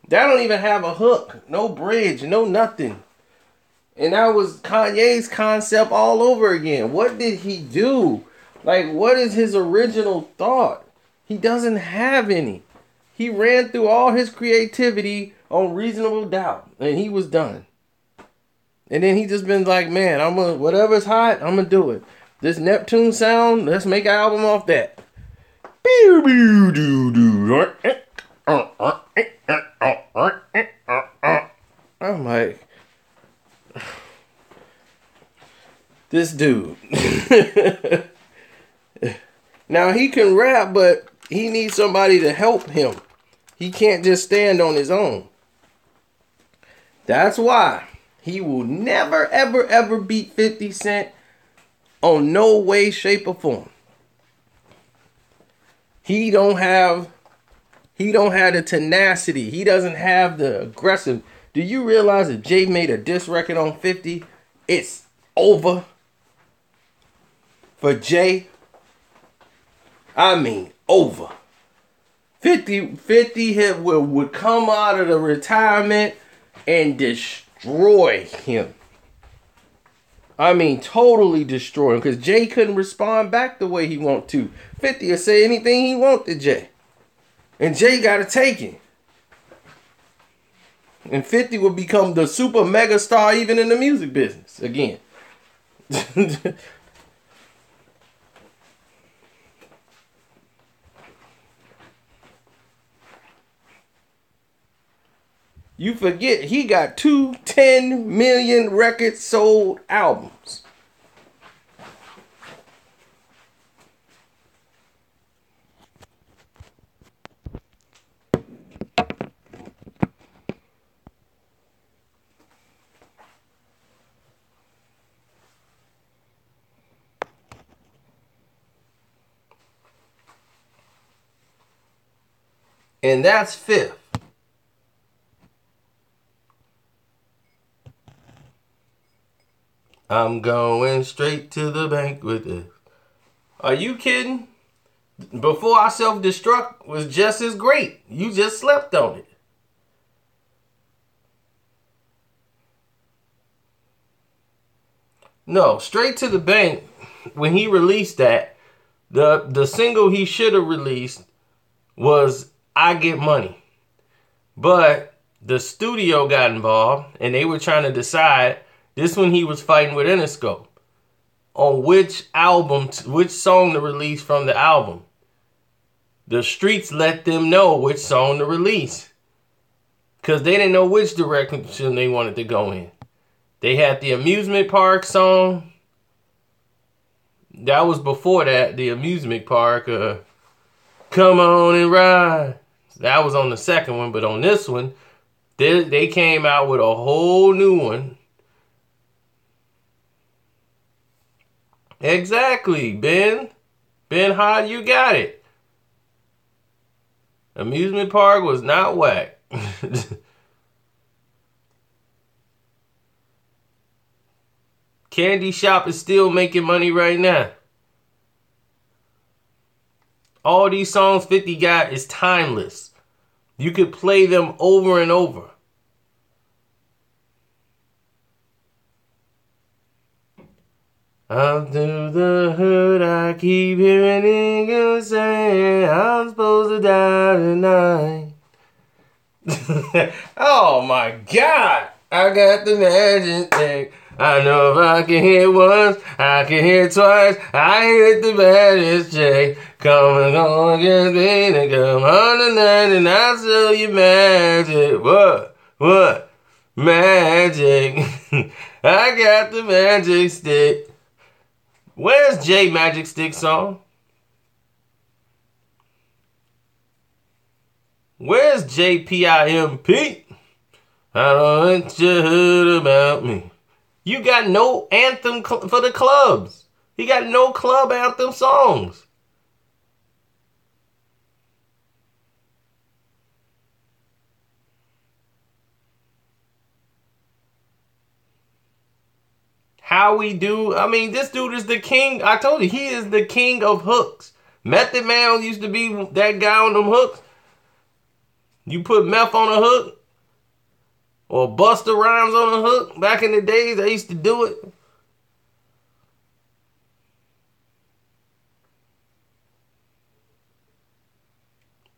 That don't even have a hook, no bridge, no nothing. And that was Kanye's concept all over again. What did he do? Like, what is his original thought? He doesn't have any. He ran through all his creativity on Reasonable Doubt, and he was done. And then he just been like, man, whatever's hot, I'm gonna do it. This Neptune sound, let's make an album off that. I'm like, this dude. Now, he can rap, but he needs somebody to help him. He can't just stand on his own. That's why he will never, ever, ever beat 50 Cent on no way, shape, or form. He don't have the tenacity. He doesn't have the aggressive. Do you realize if Jay made a diss record on 50, it's over for Jay? I mean, over. 50 would come out of the retirement and destroy him. I mean, totally destroy him, because Jay couldn't respond back the way he want to. 50 will say anything he want to Jay. And Jay got to take it. And 50 will become the super mega star even in the music business again. You forget he got 2 10 million record sold albums. And that's fifth. I'm going straight to the bank with it. Are you kidding? Before I self-destruct was just as great. You just slept on it. No, straight to the bank. When he released that, the single he should have released was I Get Money. But the studio got involved and they were trying to decide. This one he was fighting with Interscope on which album, which song to release from the album. The streets let them know which song to release, because they didn't know which direction they wanted to go in. They had the amusement park song. That was before that, the amusement park, Come On and Ride. That was on the second one, but on this one, they came out with a whole new one. Exactly, Ben. Ben Hod, you got it. Amusement park was not whack. Candy Shop is still making money right now. All these songs 50 got is timeless. You could play them over and over. Out through the hood, I keep hearing niggas saying I'm supposed to die tonight. Oh my God! I got the magic thing. I know if I can hit once, I can hit twice. I hit the baddest J. Come and go against me and come on tonight and I'll sell you magic. What? Magic. I got the magic stick. Where's Jay Magic Stick song? Where's JPIMP? I don't want you heard about me. You got no anthem for the clubs. He got no club anthem songs. How we do? I mean, this dude is the king. I told you, he is the king of hooks. Method Man used to be that guy on them hooks. You put meth on a hook, or Busta Rhymes on a hook. Back in the days, I used to do it.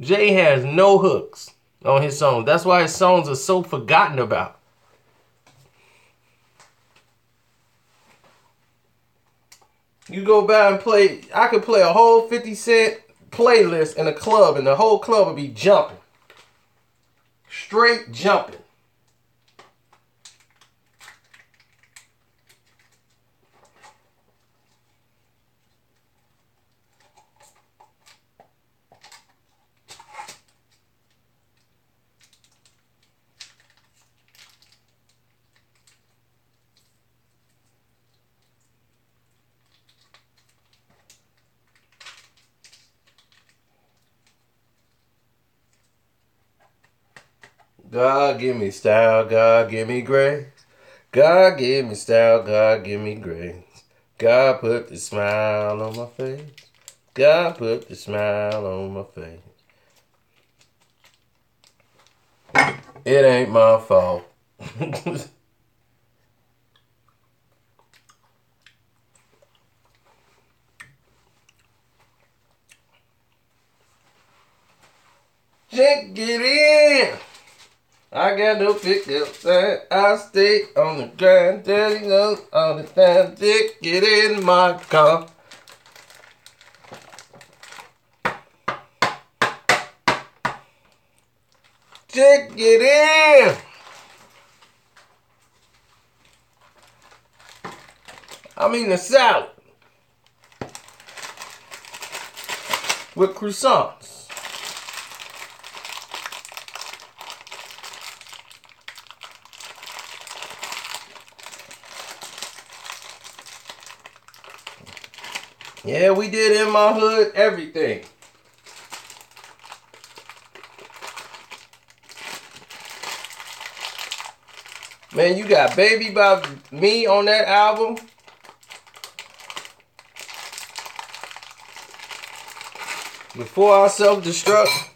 Jay has no hooks on his songs. That's why his songs are so forgotten about. You go by and play, I could play a whole 50 Cent playlist in a club and the whole club would be jumping. Straight jumping. God give me style, God give me grace. God give me style, God give me grace. God put the smile on my face. God put the smile on my face. It ain't my fault. Check it in. I got no pick up sign. I stay on the grind. Tell you know all the time. Check it in my car. Check it in. I mean the salad with croissants. Yeah, we did in my hood everything. Man, you got Baby by Me on that album. Before I Self-Destruct.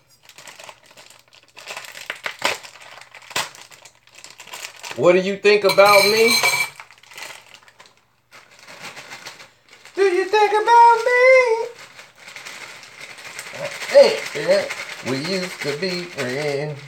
What do you think about me? Do you think about me? Hey, we used to be friends.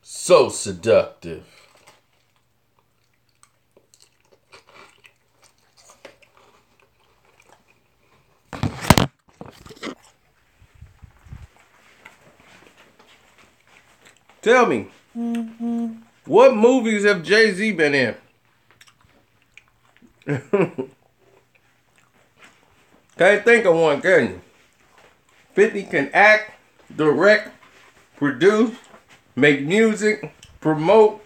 So seductive. Tell me, what movies have Jay-Z been in? Can't think of one, can you? 50 can act, direct, produce, make music, promote.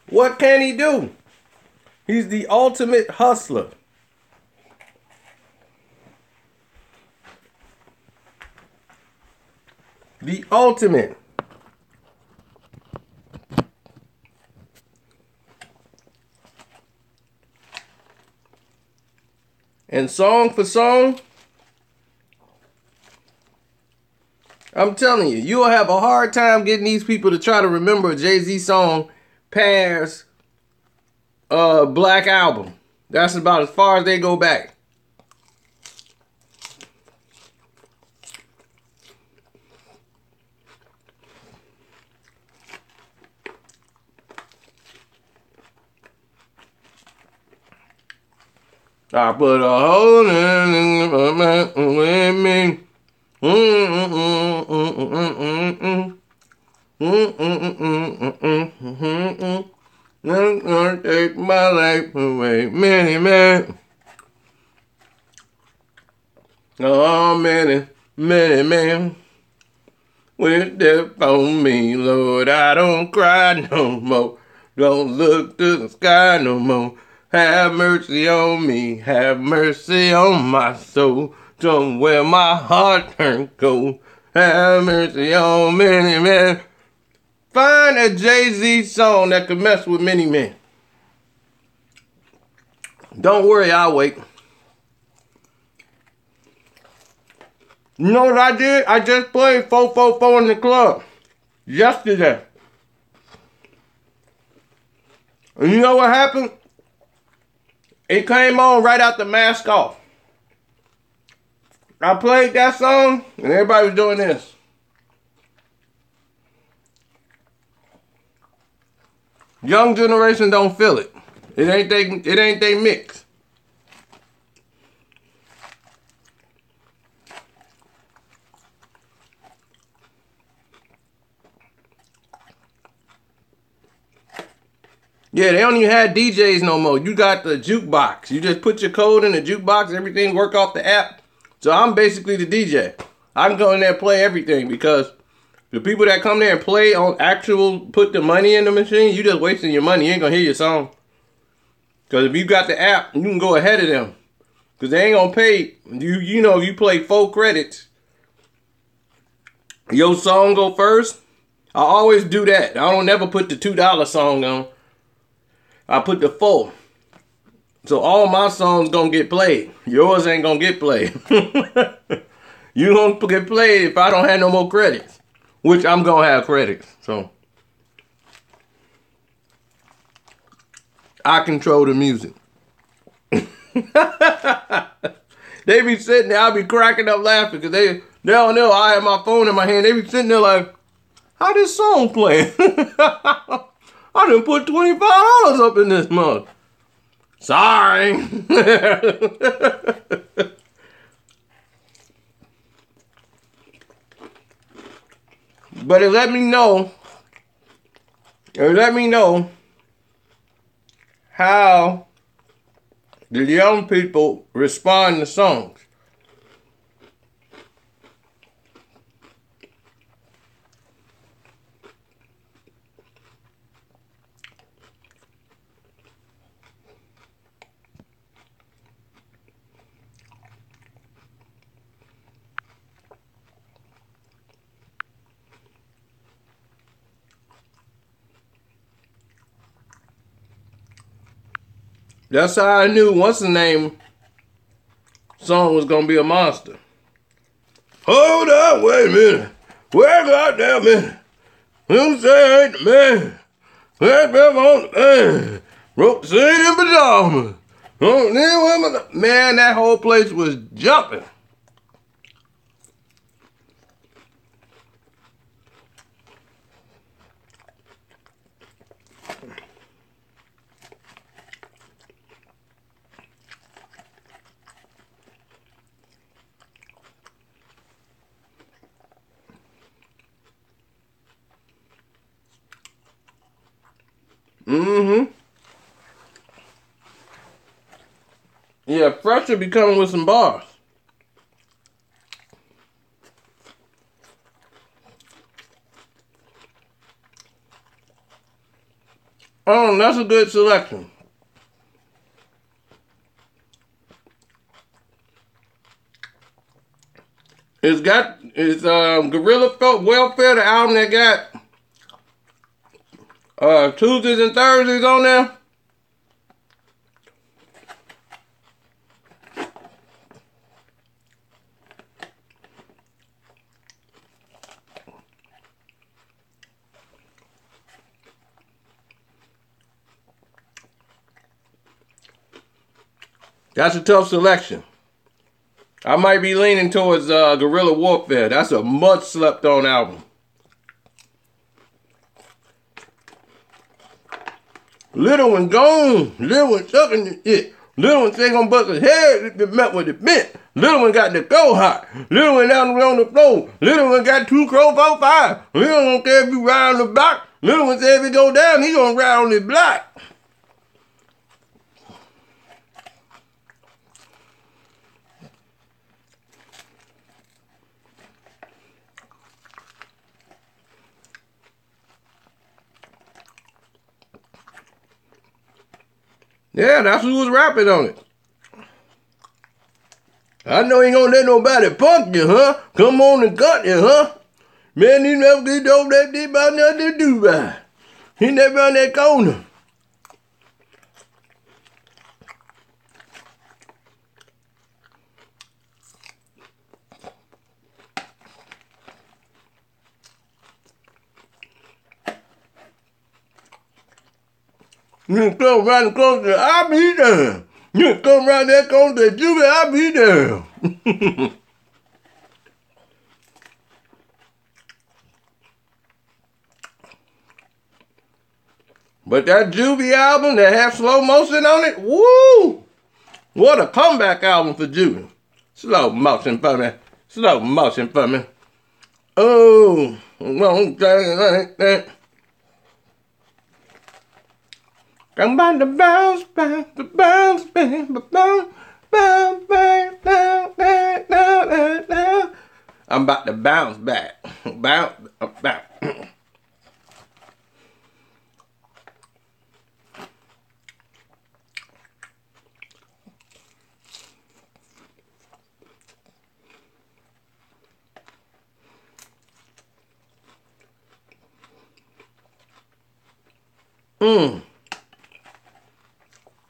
What can he do? He's the ultimate hustler. The ultimate. And song for song, I'm telling you, you'll have a hard time getting these people to try to remember a Jay-Z song past Black Album. That's about as far as they go back. I put a hole in with me. I'm gonna take my life away, many man. Oh, many man. With death on me, Lord, I don't cry no more. Don't look to the sky no more. Have mercy on me, have mercy on my soul. Don't wear my heart turn cold. Have mercy on many men. Find a Jay-Z song that could mess with many men. Don't worry, I'll wait. You know what I did? I just played 444 in the club yesterday. And you know what happened? It came on right after Mask Off. I played that song and everybody was doing this. Young generation don't feel it. It ain't they mix. Yeah, they don't even have DJs no more. You got the jukebox. You just put your code in the jukebox. Everything work off the app. So I'm basically the DJ. I can go in there and play everything because the people that come there and play on actual, put the money in the machine, you just wasting your money. You ain't gonna hear your song. Because if you got the app, you can go ahead of them. Because they ain't gonna pay. You know, if you play 4 credits, your song go first. I always do that. I don't never put the $2 song on. I put the 4. So all my songs gonna get played. Yours ain't gonna get played. You don't get played if I don't have no more credits. Which I'm gonna have credits. So I control the music. They be sitting there, I be cracking up laughing because they don't know I have my phone in my hand. They be sitting there like, how this song playing? I done put $25 up in this month. Sorry. But it let me know how the young people respond to songs. That's how I knew what's the name song was gonna be a monster. Hold up, wait a minute. Wait goddamn minute. Who say I ain't the man? Let me on the man. Rope the seat in pajamas. Man, that whole place was jumping. Yeah, Fresh will be coming with some bars. Oh, that's a good selection. It's Gorilla Welfare, the album that got Tuesdays and Thursdays on there. That's a tough selection. I might be leaning towards Guerrilla Warfare. That's a much slept on album. Little one gone. Little one sucking the shit. Little one say gonna bust his head if it met with the bent. Little one got the go hot. Little one down on the floor. Little one got 2 crow 4 5. Little one don't care if you ride on the block. Little one say if it go down, he gonna ride on the block. Yeah, that's who was rapping on it. I know you ain't gonna let nobody punk you, huh? Come on and cut you, huh? Man, he never did over that did about nothing to do by. He never on that corner. You come around the corner, I'll be there. You come around that corner, Juvie, I'll be there. But that Juvie album that has slow motion on it, woo! What a comeback album for Juvie. Slow motion for me. Slow motion for me. Oh, won't like that. I'm about to bounce back, the bounce back, the bounce, bounce back, down, down, down, down, down. I'm about to bounce back, bounce back.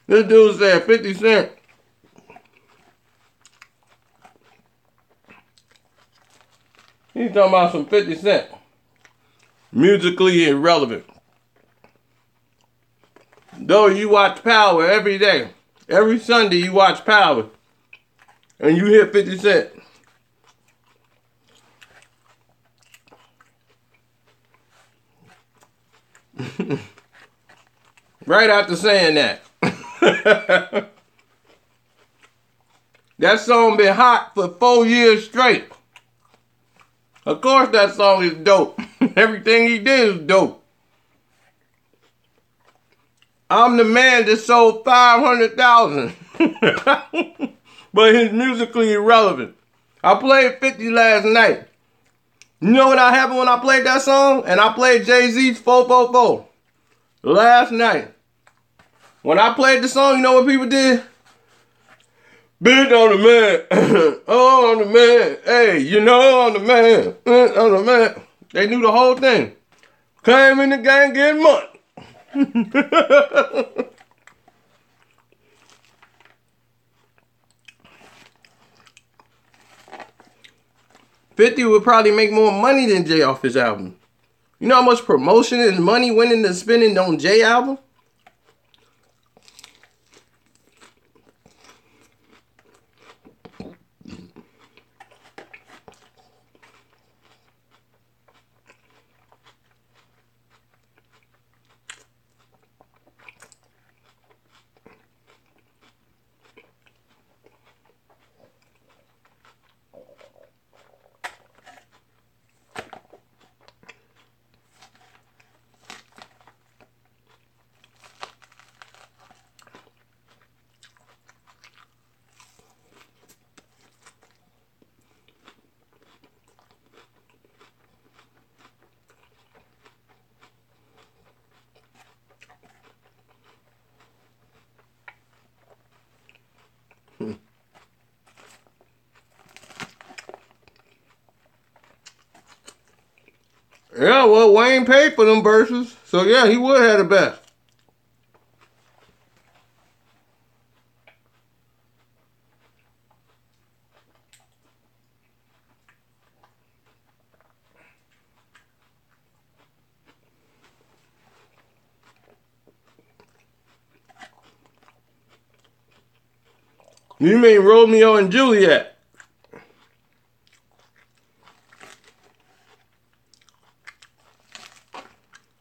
This dude said 50 Cent. He's talking about some 50 Cent. Musically irrelevant. Though you watch Power every day. Every Sunday you watch Power. And you hear 50 Cent. Right after saying that. That song been hot for 4 years straight. Of course that song is dope. Everything he did is dope. I'm the man that sold 500,000. But he's musically irrelevant. I played 50 last night. You know what happened when I played that song? And I played Jay-Z's 444 last night. When I played the song, you know what people did? Bitch, I'm the man. Oh, I'm the man. Hey, you know I'm the man. I'm the man. They knew the whole thing. Came in the game getting money. 50 would probably make more money than Jay off his album. You know how much promotion and money went into spending on Jay album? Yeah, well, Wayne paid for them verses. So, yeah, he would have the best. You mean Romeo and Juliet?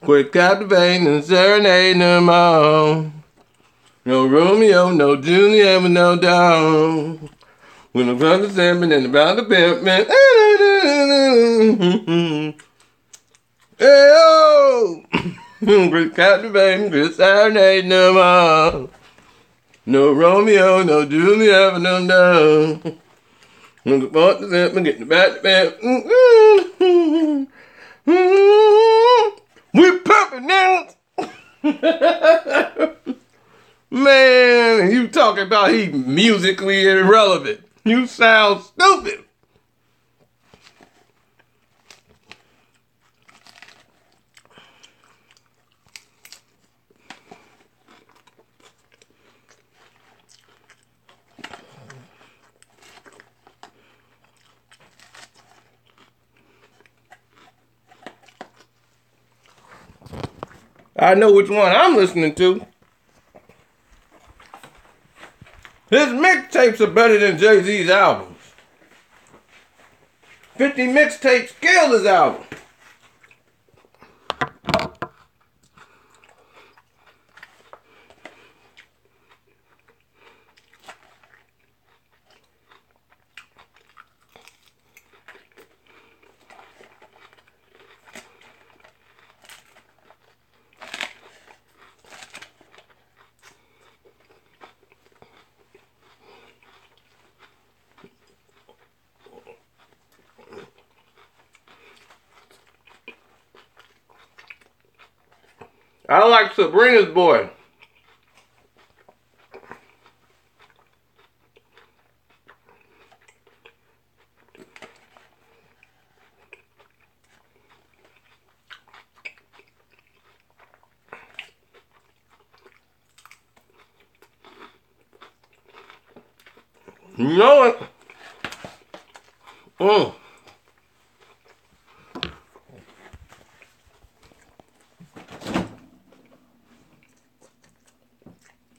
Quit captivating and serenading them all. No Romeo, no Juliet with no down. When I'm from the salmon and about the pimpin'. Hey, oh! Quit captivating, quit serenading them all. No Romeo, no Juliet with no down. When I'm from the salmon, get the back to bed. We pumping now. Man, you talking about he musically irrelevant. You sound stupid. I know which one I'm listening to. His mixtapes are better than Jay-Z's albums. 50 mixtapes killed his album. I like Sabrina's boy. You know it.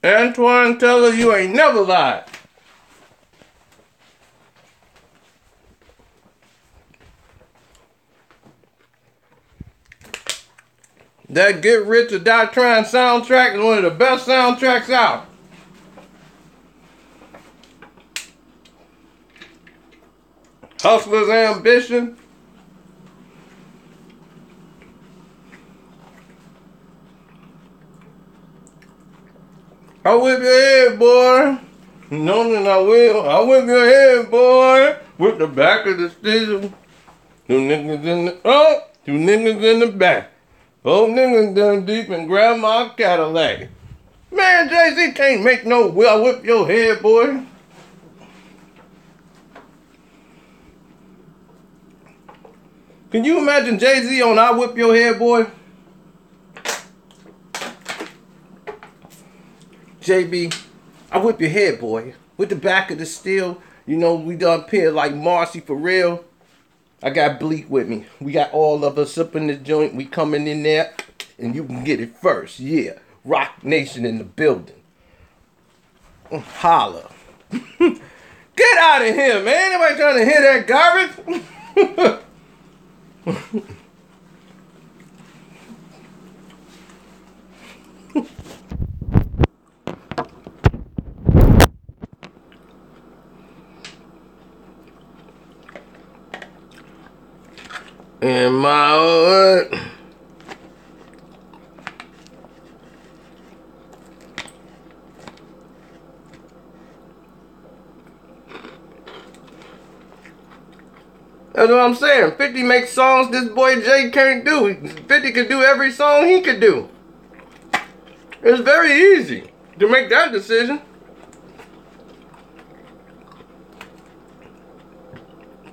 Antoine, tell her you ain't never lied. That Get Rich or Die Trying soundtrack is one of the best soundtracks out. Hustler's Ambition. I'll whip your head, boy. No, then I will. I'll whip your head, boy. With the back of the steel. Two niggas in the two niggas in the back. Old niggas down deep and grab my Cadillac. Man, Jay-Z can't make no will. I'll whip your head, boy. Can you imagine Jay-Z on I Whip Your Head, boy? JB, I whip your head, boy. With the back of the steel. You know, we done appear like Marcy for real. I got Bleak with me. We got all of us up in the joint. We coming in there. And you can get it first. Yeah. Rock Nation in the building. Holla. Get out of here, man. Anybody trying to hear that garbage? In my hood. That's what I'm saying. 50 makes songs this boy Jay can't do. 50 could do every song he could do. It's very easy to make that decision.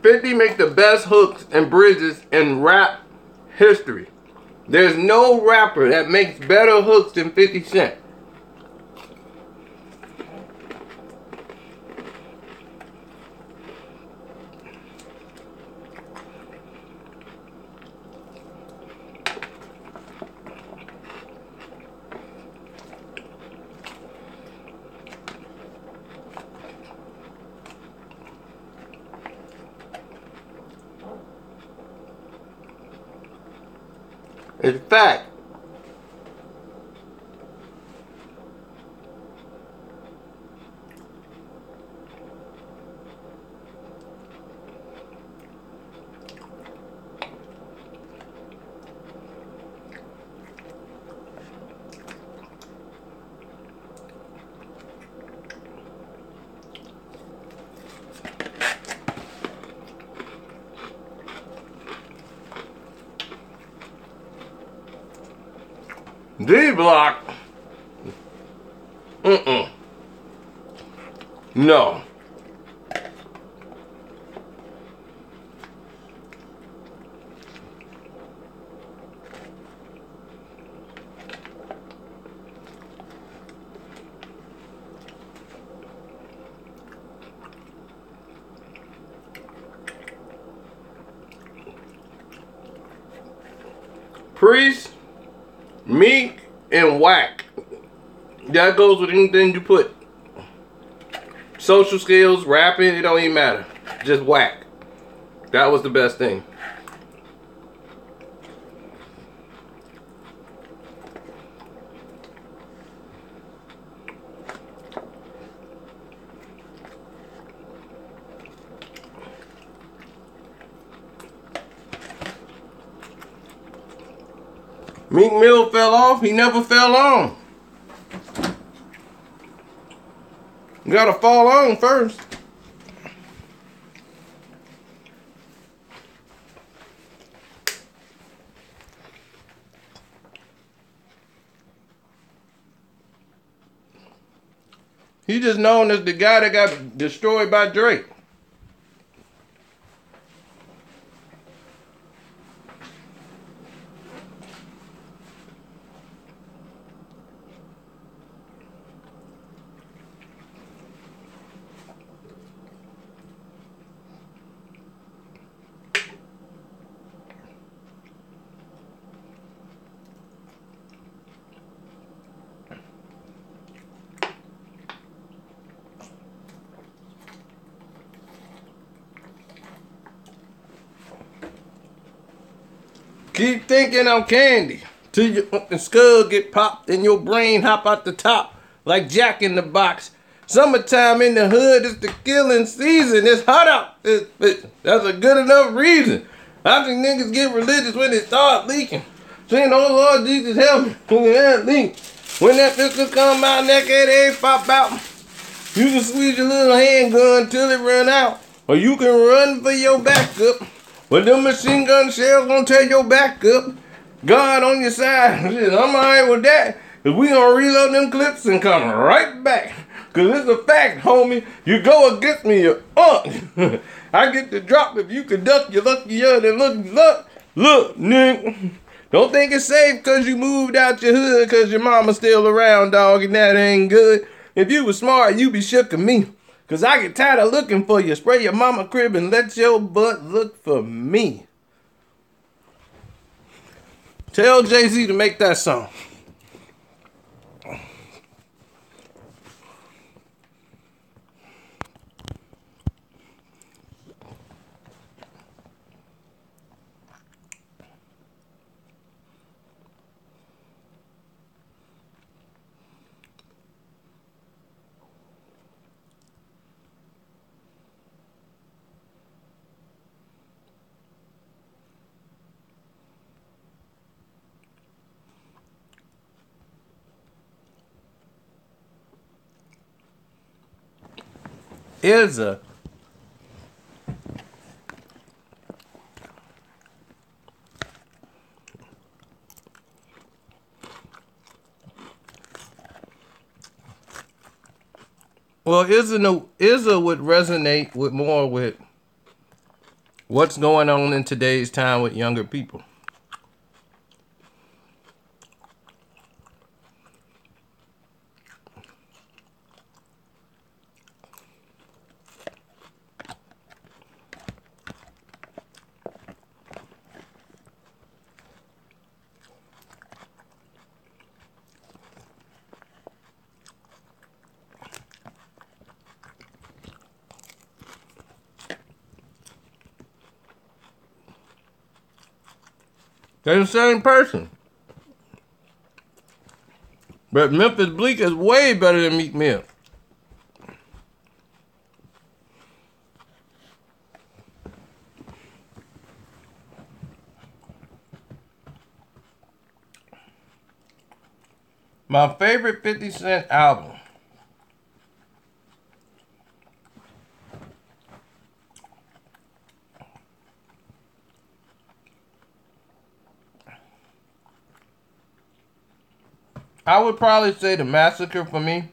50 make the best hooks and bridges in rap history. There's no rapper that makes better hooks than 50 Cent. It's fact. D-Block. No. Priest, Meek, and Whack. That goes with anything you put. Social skills, rapping, it don't even matter. Just Whack. That was the best thing. Meek Mill fell off, he never fell on. You gotta fall on first. He just known as the guy that got destroyed by Drake. Keep thinking I'm candy till your skull get popped and your brain hop out the top like Jack in the Box. Summertime in the hood is the killing season. It's hot out. That's a good enough reason. I think niggas get religious when they start leaking. Saying, oh Lord Jesus help me when that leak. When that pistol come out, that K8 pop out. You can squeeze your little handgun till it run out. Or you can run for your backup. But them machine gun shells gonna tear your back up. God on your side. Shit, I'm alright with that. Cause we gonna reload them clips and come right back. Cause it's a fact, homie. You go against me, you're I get the drop if you can duck, you're luckier than look, nigga. Don't think it's safe cause you moved out your hood cause your mama's still around, dog, and that ain't good. If you was smart, you be shook of me. Cause I get tired of looking for you. Spray your mama crib and let your butt look for me. Tell Jay-Z to make that song. IZA. Well, IZA would resonate with more with what's going on in today's time with younger people. They're the same person. But Memphis Bleak is way better than Meek Mill. My favorite 50 Cent album. I would probably say The Massacre for me.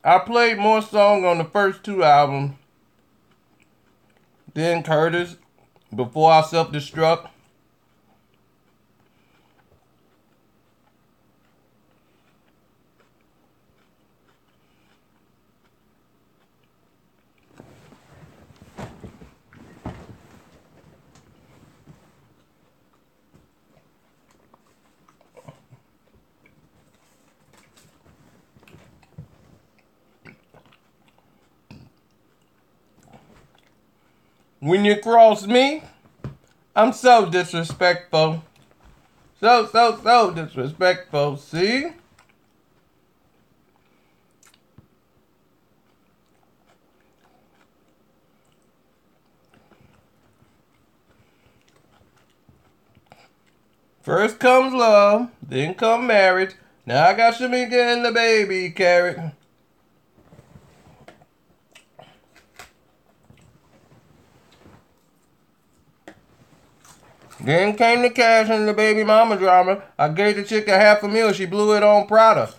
I played more songs on the first two albums than Curtis before I self-destruct. When you cross me, I'm so disrespectful. So disrespectful, see? First comes love, then come marriage. Now I got Shamika and the baby carrot. Then came the cash and the baby mama drama. I gave the chick $500,000. She blew it on Prada.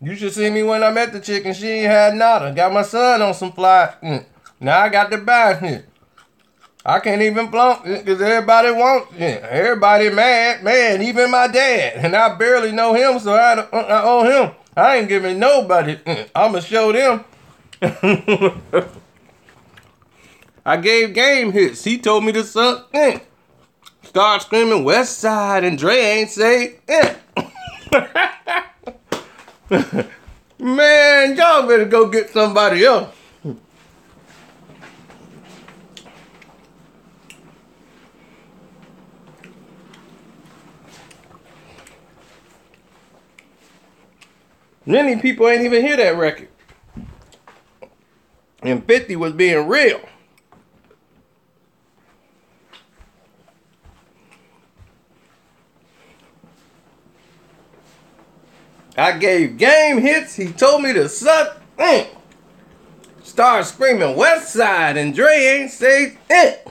You should see me when I met the chick and she ain't had nada. Got my son on some fly. Now I got to buy. I can't even flaunt because everybody wants. Everybody mad. Man, even my dad. And I barely know him, so I owe him. I ain't giving nobody. I'ma show them. I gave game hits. He told me to suck. Start screaming West Side and Dre ain't say. Man, y'all better go get somebody else. Many people ain't even hear that record. And 50 was being real. I gave game hits. He told me to suck. Start screaming West Side and Dre ain't say it.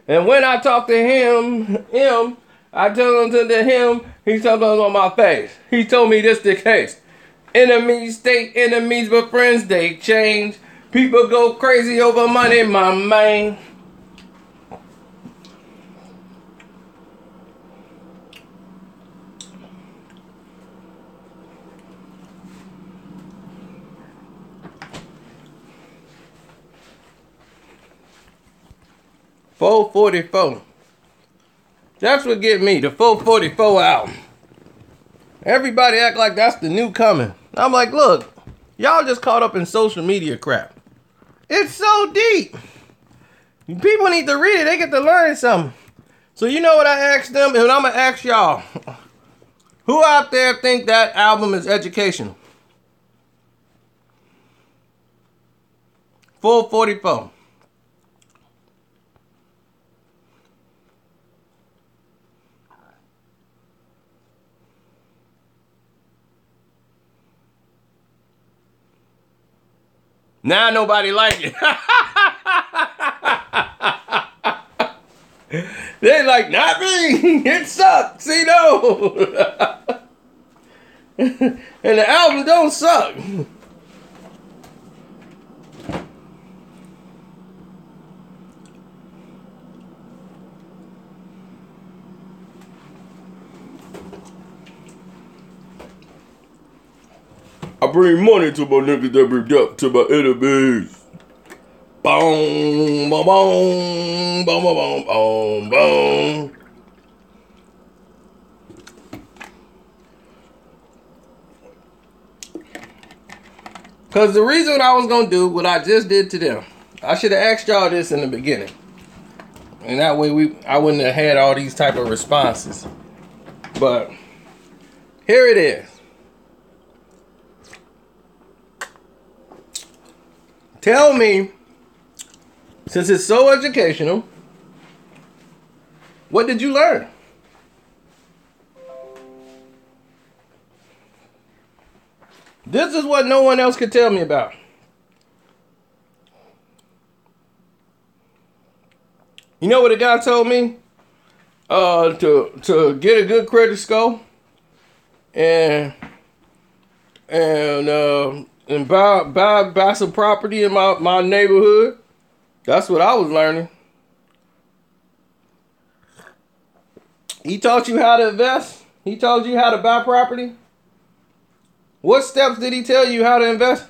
And when I talk to him, I tell him to him, he told us on my face. He told me this the case. Enemies stay enemies, but friends they change. People go crazy over money, my man. $444. That's what get me, the 444 album. Everybody act like that's the new coming. I'm like, look, y'all just caught up in social media crap. It's so deep. People need to read it. They get to learn something. So you know what I asked them? And I'm going to ask y'all. Who out there think that album is educational? 444. Now nobody like it. They like, not me. It sucks. See, no. And the album don't suck. I bring money to my niggas that bring up to my enemies. Boom, boom, boom, boom, boom, boom, boom. Because the reason I was going to do what I just did to them, I should have asked y'all this in the beginning. And that way I wouldn't have had all these type of responses. But here it is. Tell me, since it's so educational, what did you learn? This is what no one else could tell me about. You know what a guy told me? To get a good credit score and buy some property in my neighborhood. That's what I was learning. He taught you how to invest. He taught you how to buy property. What steps did he tell you how to invest?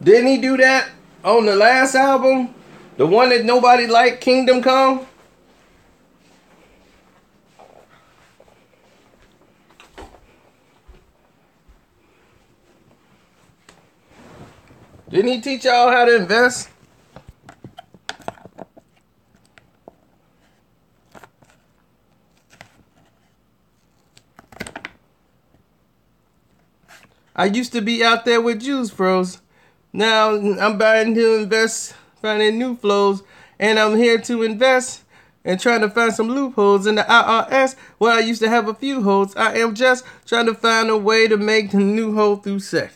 Didn't he do that on the last album? The one that nobody liked, Kingdom Come? Didn't he teach y'all how to invest? I used to be out there with Juice Bros. Now I'm buying to invest, finding new flows, and I'm here to invest and trying to find some loopholes in the IRS where I used to have a few holes. I am just trying to find a way to make the new hole through sex.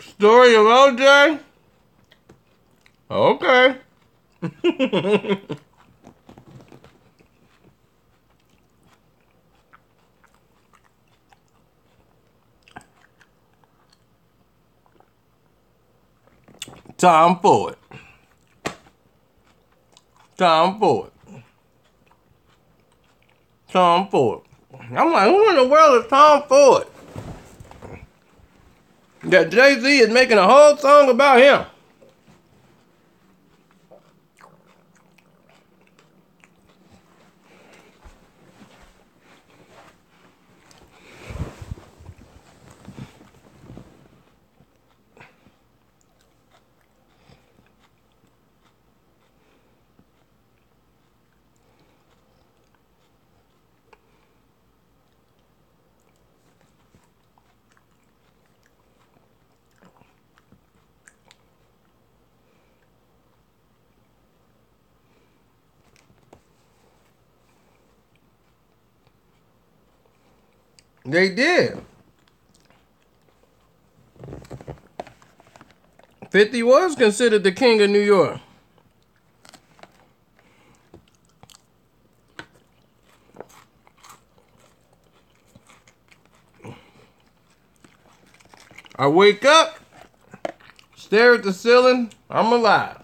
Story of OJ? Okay. Time for it. Time for it. Tom Ford. I'm like, who in the world is Tom Ford? That Jay-Z is making a whole song about him. They did. 50 was considered the king of New York. I wake up, stare at the ceiling, I'm alive.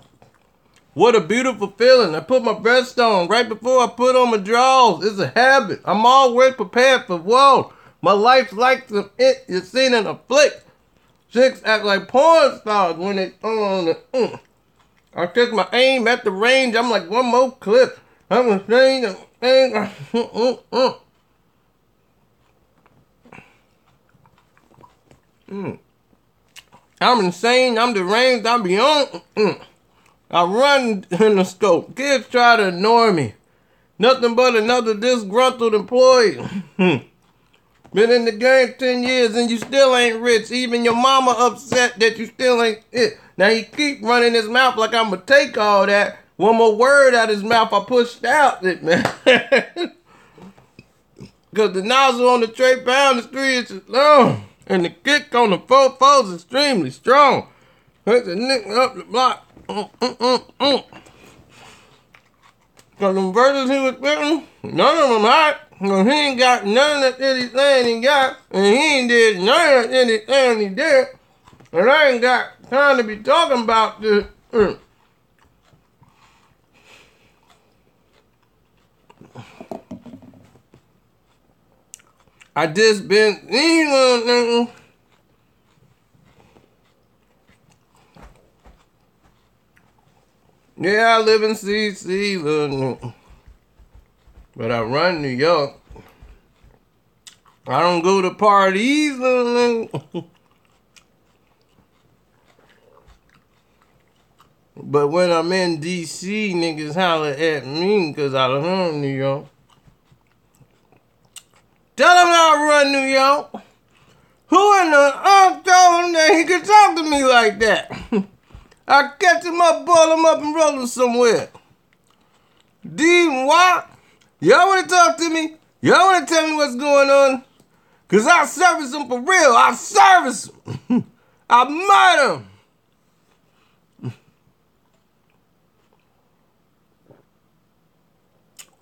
What a beautiful feeling. I put my vest on right before I put on my drawers. It's a habit. I'm always prepared for whoa. My life's like some it you're seen in a flick. Chicks act like porn stars when they on the I take my aim at the range. I'm like one more clip. I'm insane. I'm insane. I'm deranged. I'm beyond. I run in the scope. Kids try to ignore me. Nothing but another disgruntled employee. Been in the game 10 years and you still ain't rich. Even your mama upset that you still ain't it. Now he keep running his mouth like I'm gonna take all that. One more word out his mouth, I pushed out it, man. Cause the nozzle on the tray pound is 3 inches long. And the kick on the 4-4 is extremely strong. Hit the nigga up the block. Cause them verses he was spitting, none of them hot. Cause he ain't got none of that anything he got. And he ain't did none of anything he did. And I ain't got time to be talking about this. I just been, yeah, I live in CC, but I run New York. I don't go to parties. But when I'm in DC, niggas holler at me because I live in New York. Tell him I run New York. Who in the told him that he could talk to me like that? I catch him up, ball him up, and roll him somewhere. D and Y, y'all want to talk to me? Y'all want to tell me what's going on? Because I service them for real. I service them. I murder them.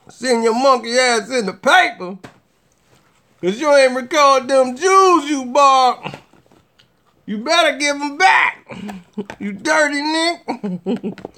Send your monkey ass in the paper. Because you ain't recorded them Jews you bought. You better give them back. You dirty nigga.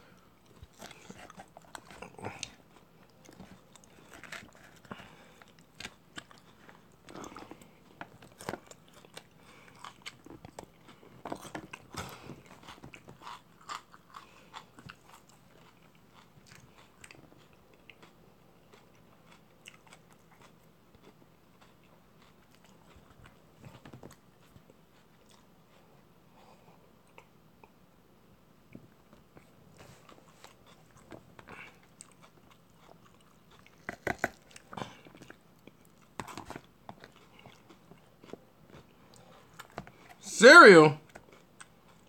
Cereal?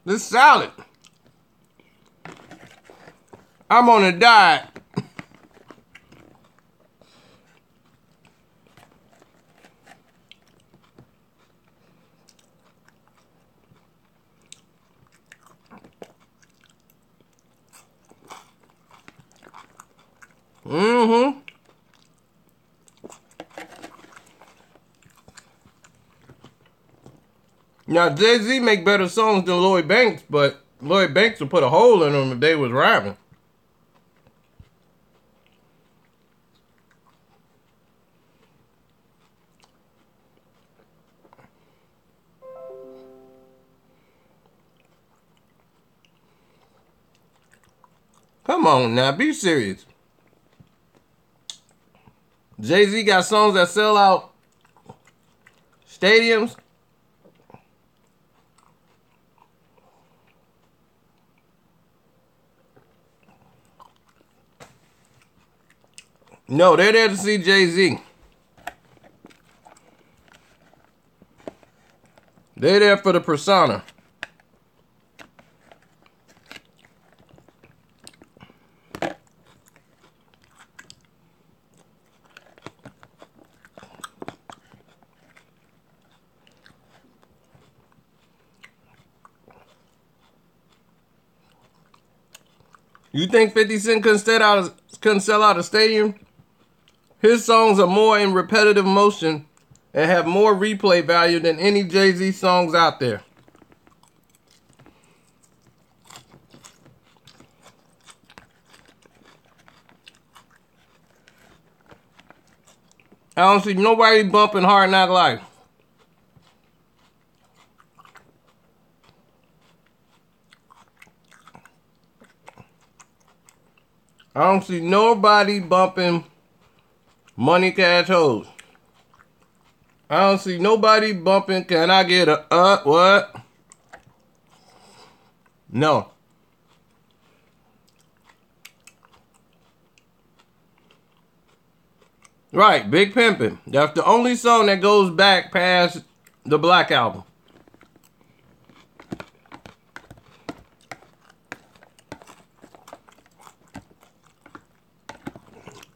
This salad. I'm on a diet. Mm-hmm. Now, Jay-Z make better songs than Lloyd Banks, but Lloyd Banks would put a hole in them if they was rapping. Come on now, be serious. Jay-Z got songs that sell out stadiums. No, they're there to see Jay-Z. They're there for the persona. You think 50 Cent couldn't sell out a stadium? His songs are more in repetitive motion and have more replay value than any Jay-Z songs out there. I don't see nobody bumping Hard Knock Life. I don't see nobody bumping Money Cash Hoes. I don't see nobody bumping Can I Get a what? No. Right, Big Pimpin'. That's the only song that goes back past the Black Album.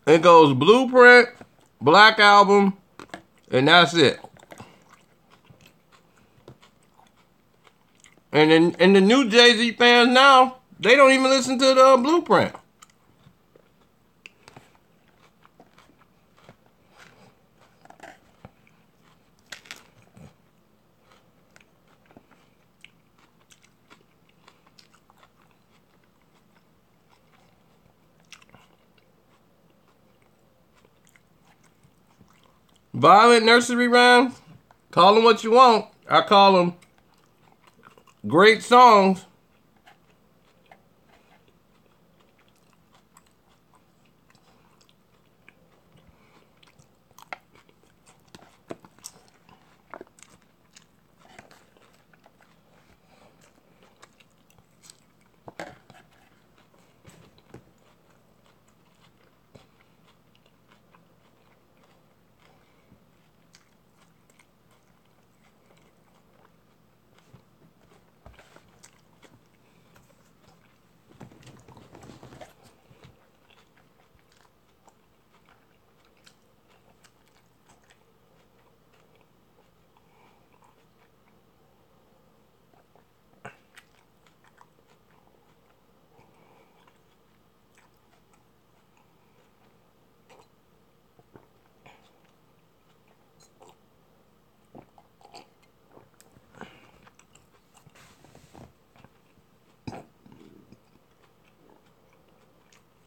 It goes Blueprint, Black Album, and that's it. And the new Jay-Z fans now, they don't even listen to the Blueprint. Violent nursery rhymes, call them what you want. I call them great songs.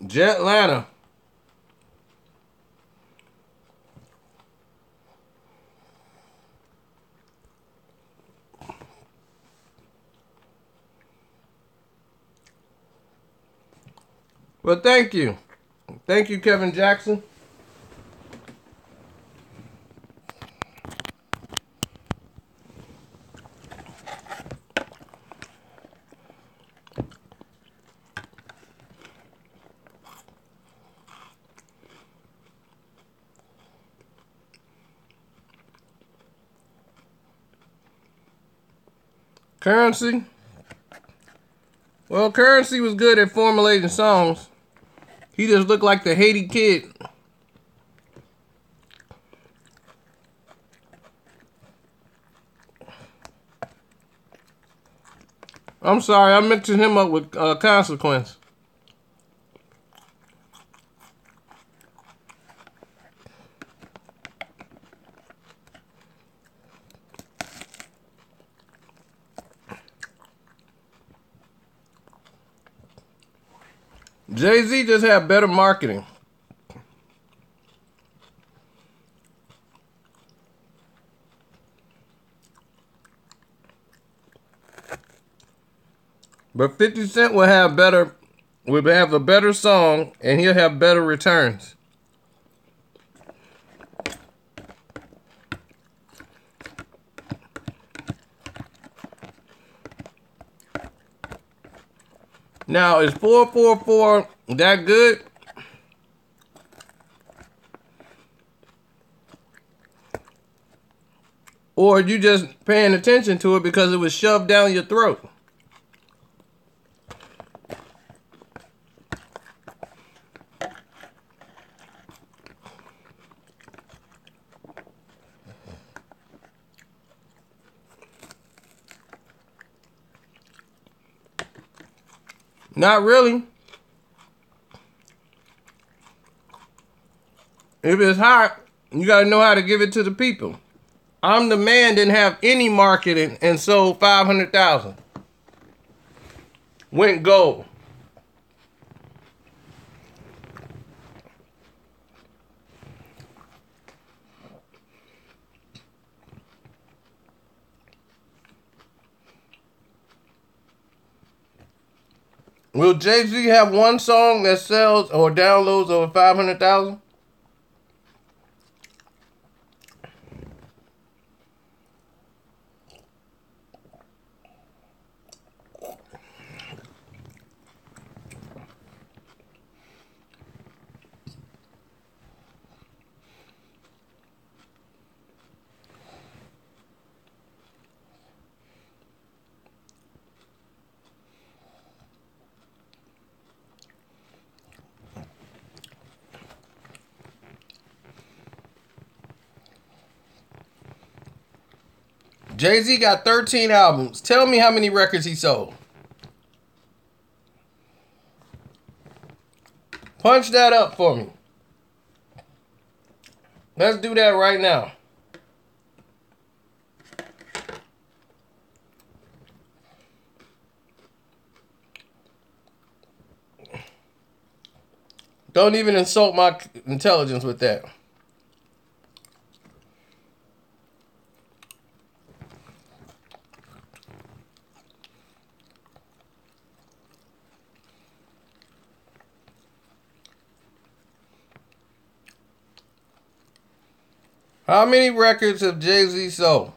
Jetlanta. Well, thank you. Thank you, Kevin Jackson. Currency. Well, Currency was good at formulating songs. He just looked like the Haiti kid. I'm sorry, I'm mixing him up with Consequence. Jay-Z just had better marketing. But 50 Cent would have a better song, and he'll have better returns. Now, is 444 that good? Or are you just paying attention to it because it was shoved down your throat? Not really. If it's hot, you got to know how to give it to the people. I'm the Man didn't have any marketing and sold 500,000. Went gold. Will Jay-Z have one song that sells or downloads over 500,000? Jay-Z got 13 albums. Tell me how many records he sold. Punch that up for me. Let's do that right now. Don't even insult my intelligence with that. How many records have Jay-Z sold?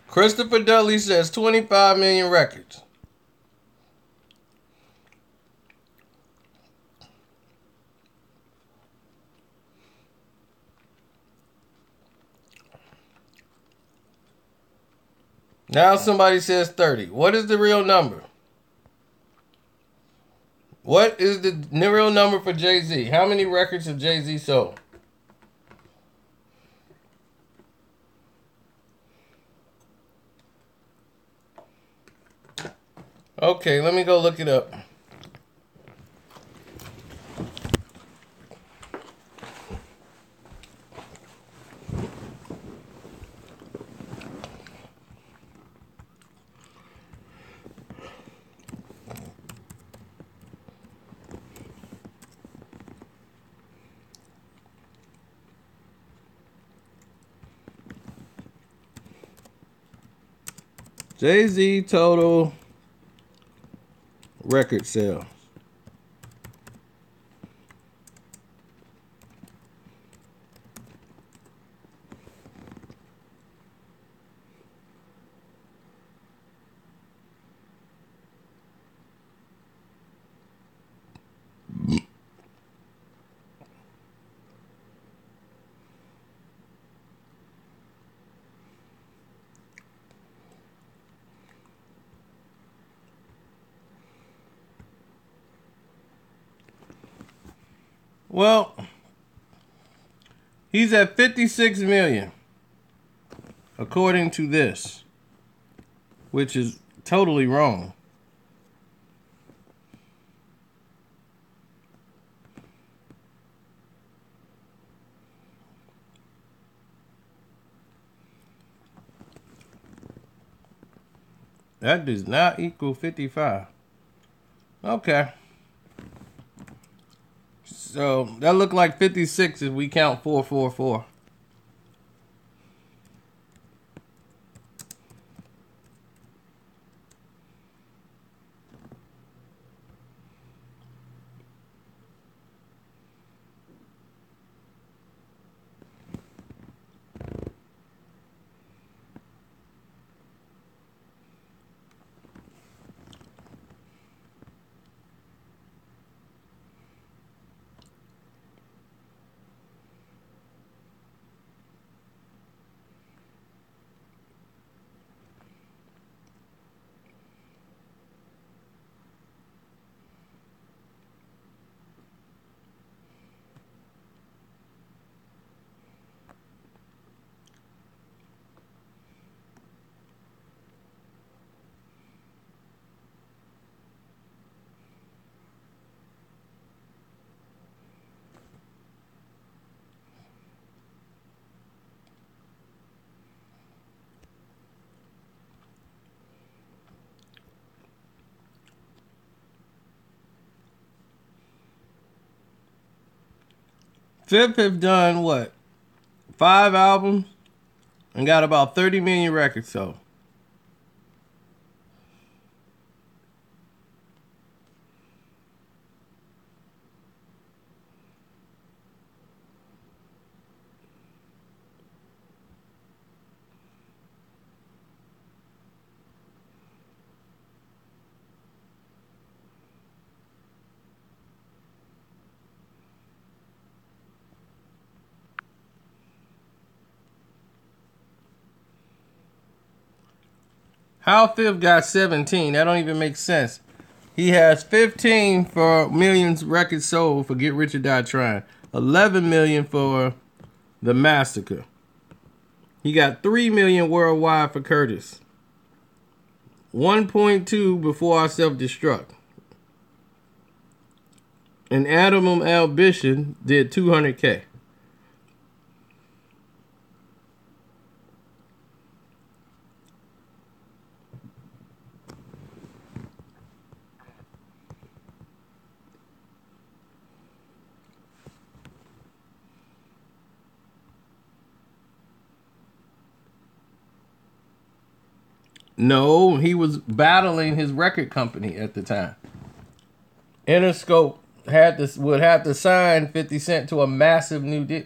Christopher Dudley says 25 million records. Now somebody says 30. What is the real number? What is the real number for Jay-Z? How many records have Jay-Z sold? Okay, let me go look it up. Jay-Z total record sales. Well, he's at 56 million, according to this, which is totally wrong. That does not equal 55. Okay. So that look like 56 if we count 444. Fifth have done what? 5 albums and got about 30 million records sold. How Fifth got 17? That don't even make sense. He has 15 for millions records sold for Get Rich or Die Trying. 11 million for The Massacre. He got 3 million worldwide for Curtis. 1.2 before I self-destruct. And Adam Ambition did 200K. No, he was battling his record company at the time. Interscope would have to sign 50 Cent to a massive new deal.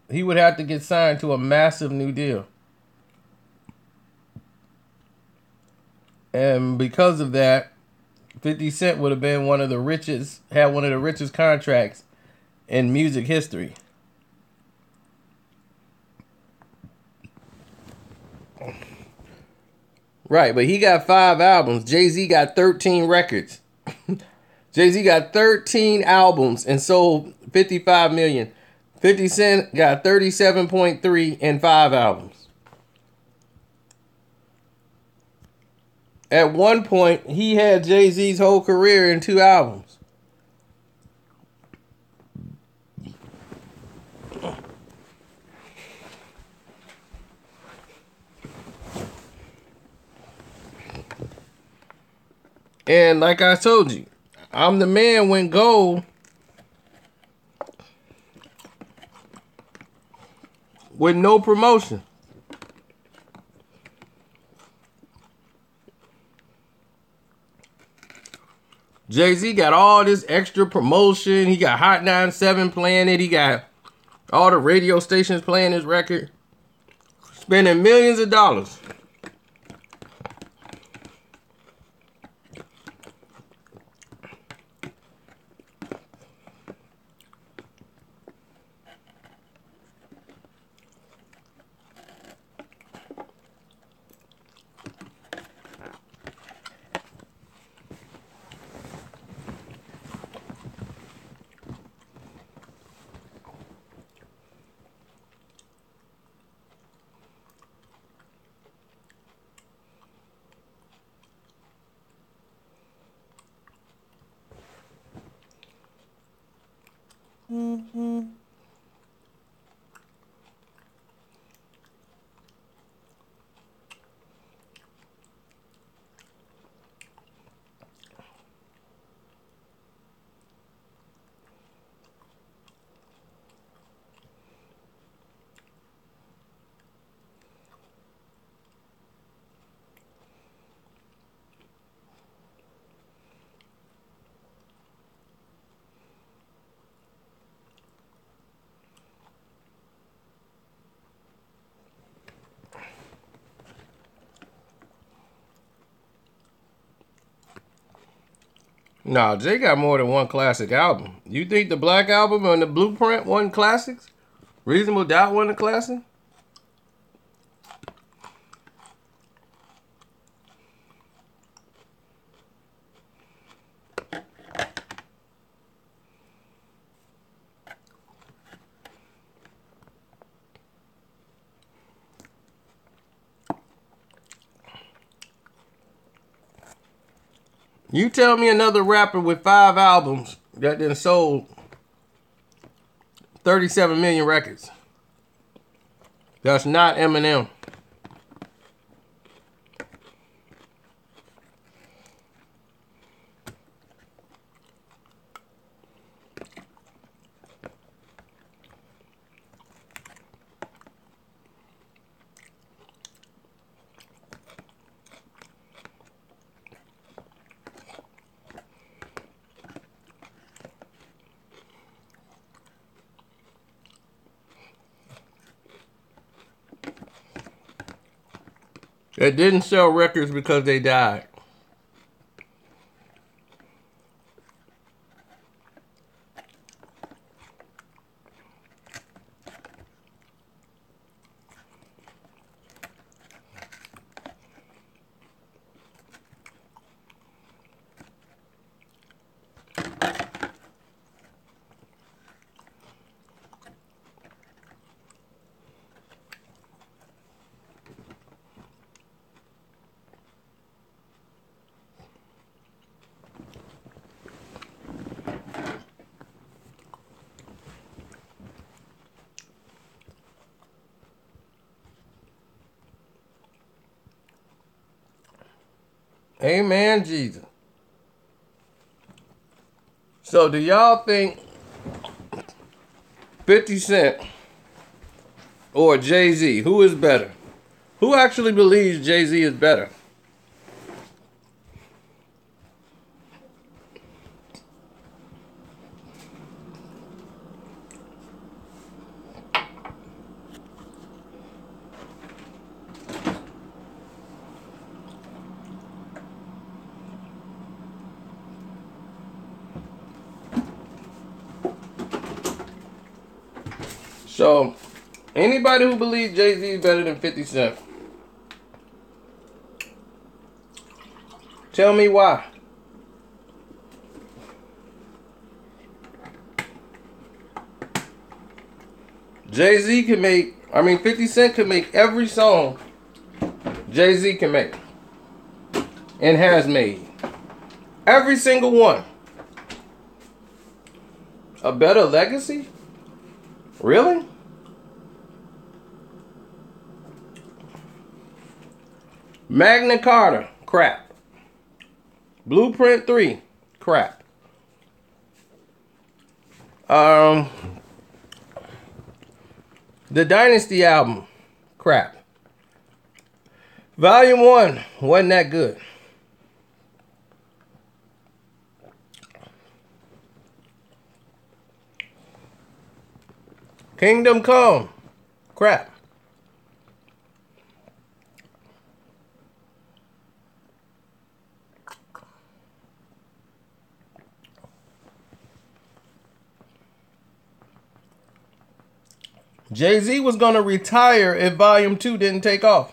He would have to get signed to a massive new deal. And because of that, 50 Cent would have been one of the richest contracts in music history. Right, but he got 5 albums. Jay-Z got 13 records. Jay-Z got 13 albums and sold 55 million. 50 Cent got 37.3 and 5 albums. At one point, he had Jay-Z's whole career in 2 albums. And like I told you, I'm the Man went gold with no promotion. Jay-Z got all this extra promotion. He got Hot 97 playing it. He got all the radio stations playing his record. Spending millions of dollars. Nah, Jay got more than one classic album. You think the Black Album and the Blueprint wasn't classics? Reasonable Doubt wasn't a classic? You tell me another rapper with 5 albums that then sold 37 million records. That's not Eminem. It didn't sell records because they died. Amen, Jesus. So do y'all think 50 Cent or Jay-Z, who is better? Who actually believes Jay-Z is better? So, anybody who believes Jay-Z is better than 50 Cent, tell me why. Jay-Z can make, 50 Cent can make every song Jay-Z can make and has made. Every single one. A better legacy? Really? Magna Carta, crap. Blueprint 3, crap. The Dynasty album, crap. Volume 1 wasn't that good. Kingdom Come, crap. Jay-Z was going to retire if Volume 2 didn't take off.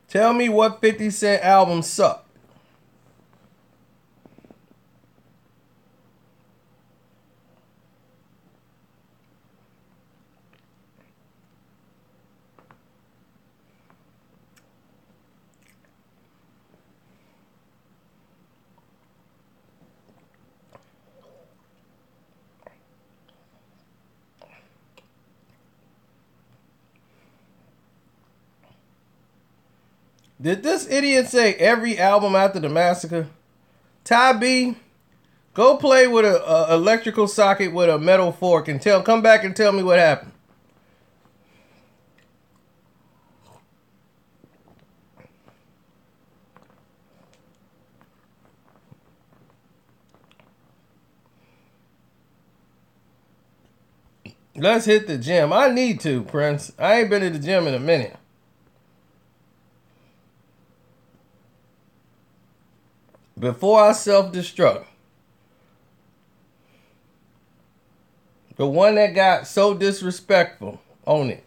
Tell me what 50 Cent album sucked. Did this idiot say every album after the massacre? Ty B, go play with a electrical socket with a metal fork and come back and tell me what happened. Let's hit the gym. I need to, Prince. I ain't been to the gym in a minute. Before I self-destruct. The one that got so disrespectful. Own it.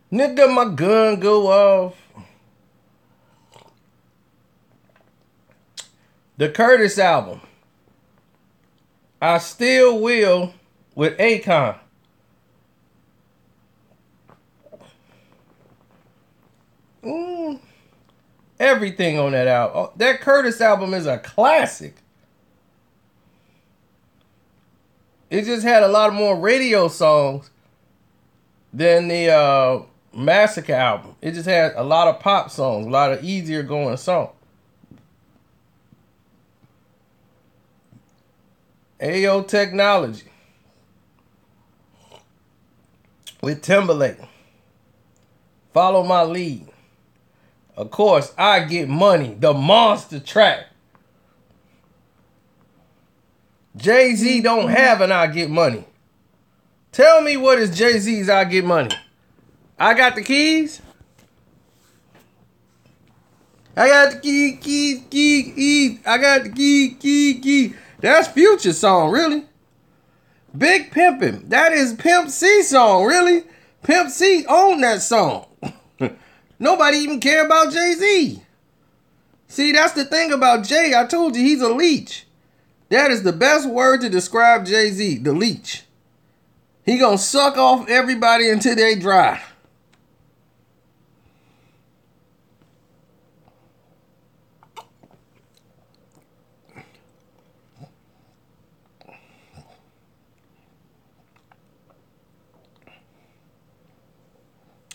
Nigga, my gun go off. The Curtis album. I Still Will with Akon. Everything on that album. That Curtis album is a classic. It just had a lot more radio songs than the Massacre album. It just had a lot of pop songs, a lot of easier going songs. Ayo Technology with Timberlake. Follow My Lead. Of course, I Get Money, the monster track. Jay-Z don't have an I Get Money. Tell me what is Jay-Z's I Get Money. I got the keys. I got the keys. I got the key. That's Future's song, really. Big Pimpin'. That is Pimp C song, really. Pimp C owned that song. Nobody even care about Jay-Z. See, that's the thing about Jay. I told you he's a leech. That is the best word to describe Jay-Z, the leech. He gonna suck off everybody until they dry.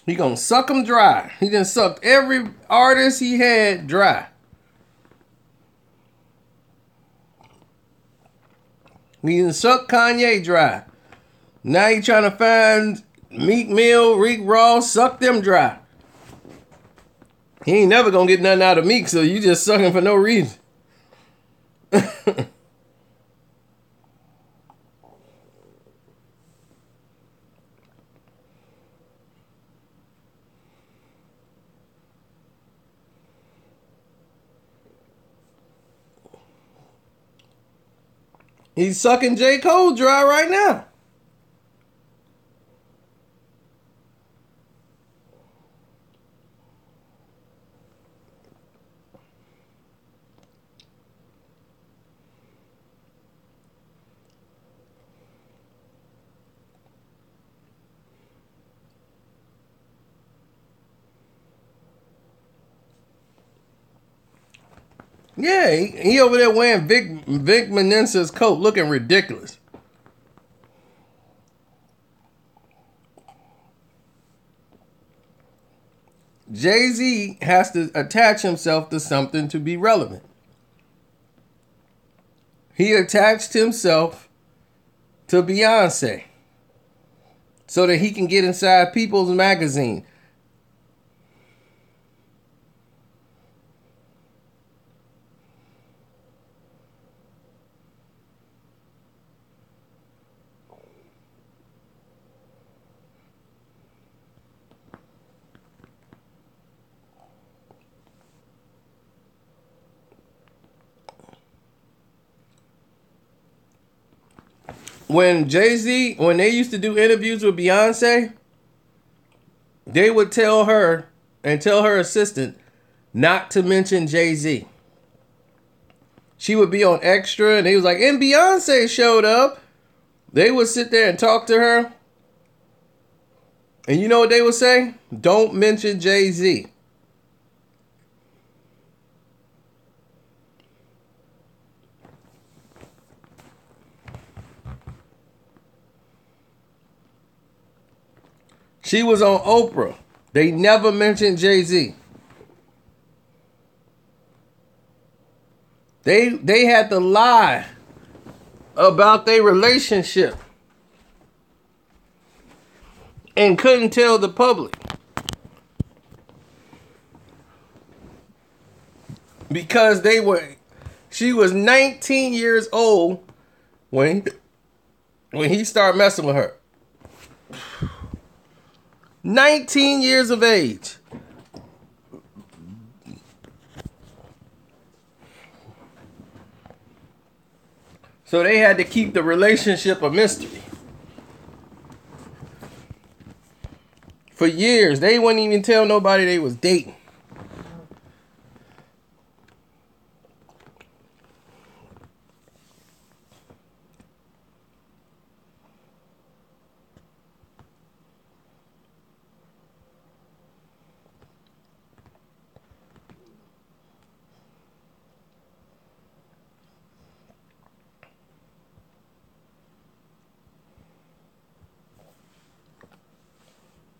He gonna suck them dry. He done sucked every artist he had dry. He done sucked Kanye dry. Now he trying to find Meek Mill, Rick Ross, suck them dry. He ain't never gonna get nothing out of Meek, so you just sucking for no reason. He's sucking J. Cole dry right now. Yeah, he over there wearing Vic Mensa's coat, looking ridiculous. Jay-Z has to attach himself to something to be relevant. He attached himself to Beyonce so that he can get inside People's Magazine. When Jay-Z, when they used to do interviews with Beyonce, they would tell her and tell her assistant not to mention Jay-Z. She would be on Extra and they was like, and Beyonce showed up. They would sit there and talk to her. And you know what they would say? Don't mention Jay-Z. She was on Oprah. They never mentioned Jay-Z. They had to lie about their relationship and couldn't tell the public. Because she was 19 years old when he started messing with her. 19 years of age. So they had to keep the relationship a mystery. For years, they wouldn't even tell nobody they was dating.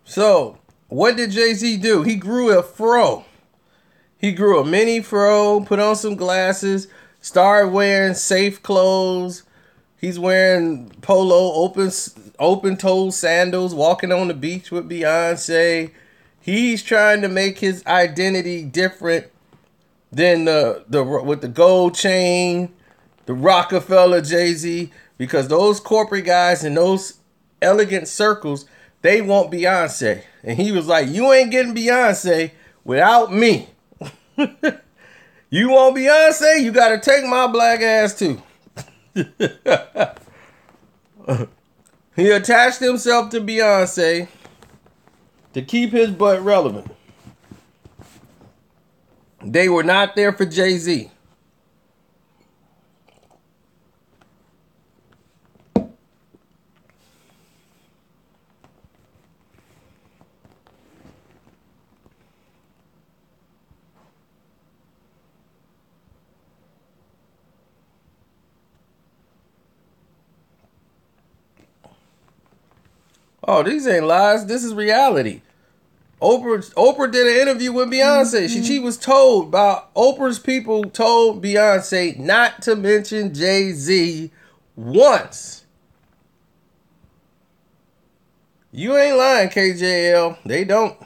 So, what did Jay-Z do? He grew a fro. He grew a mini fro, put on some glasses, started wearing safe clothes. He's wearing polo, open-toed sandals, walking on the beach with Beyonce. He's trying to make his identity different than with the gold chain, the Rockefeller Jay-Z, because those corporate guys in those elegant circles, they want Beyonce. And he was like, you ain't getting Beyonce without me. You want Beyonce? You got to take my black ass too. He attached himself to Beyonce to keep his butt relevant. They were not there for Jay-Z. Oh, these ain't lies. This is reality. Oprah did an interview with Beyonce. She was told Oprah's people told Beyonce not to mention Jay-Z once. You ain't lying, KJL. They don't.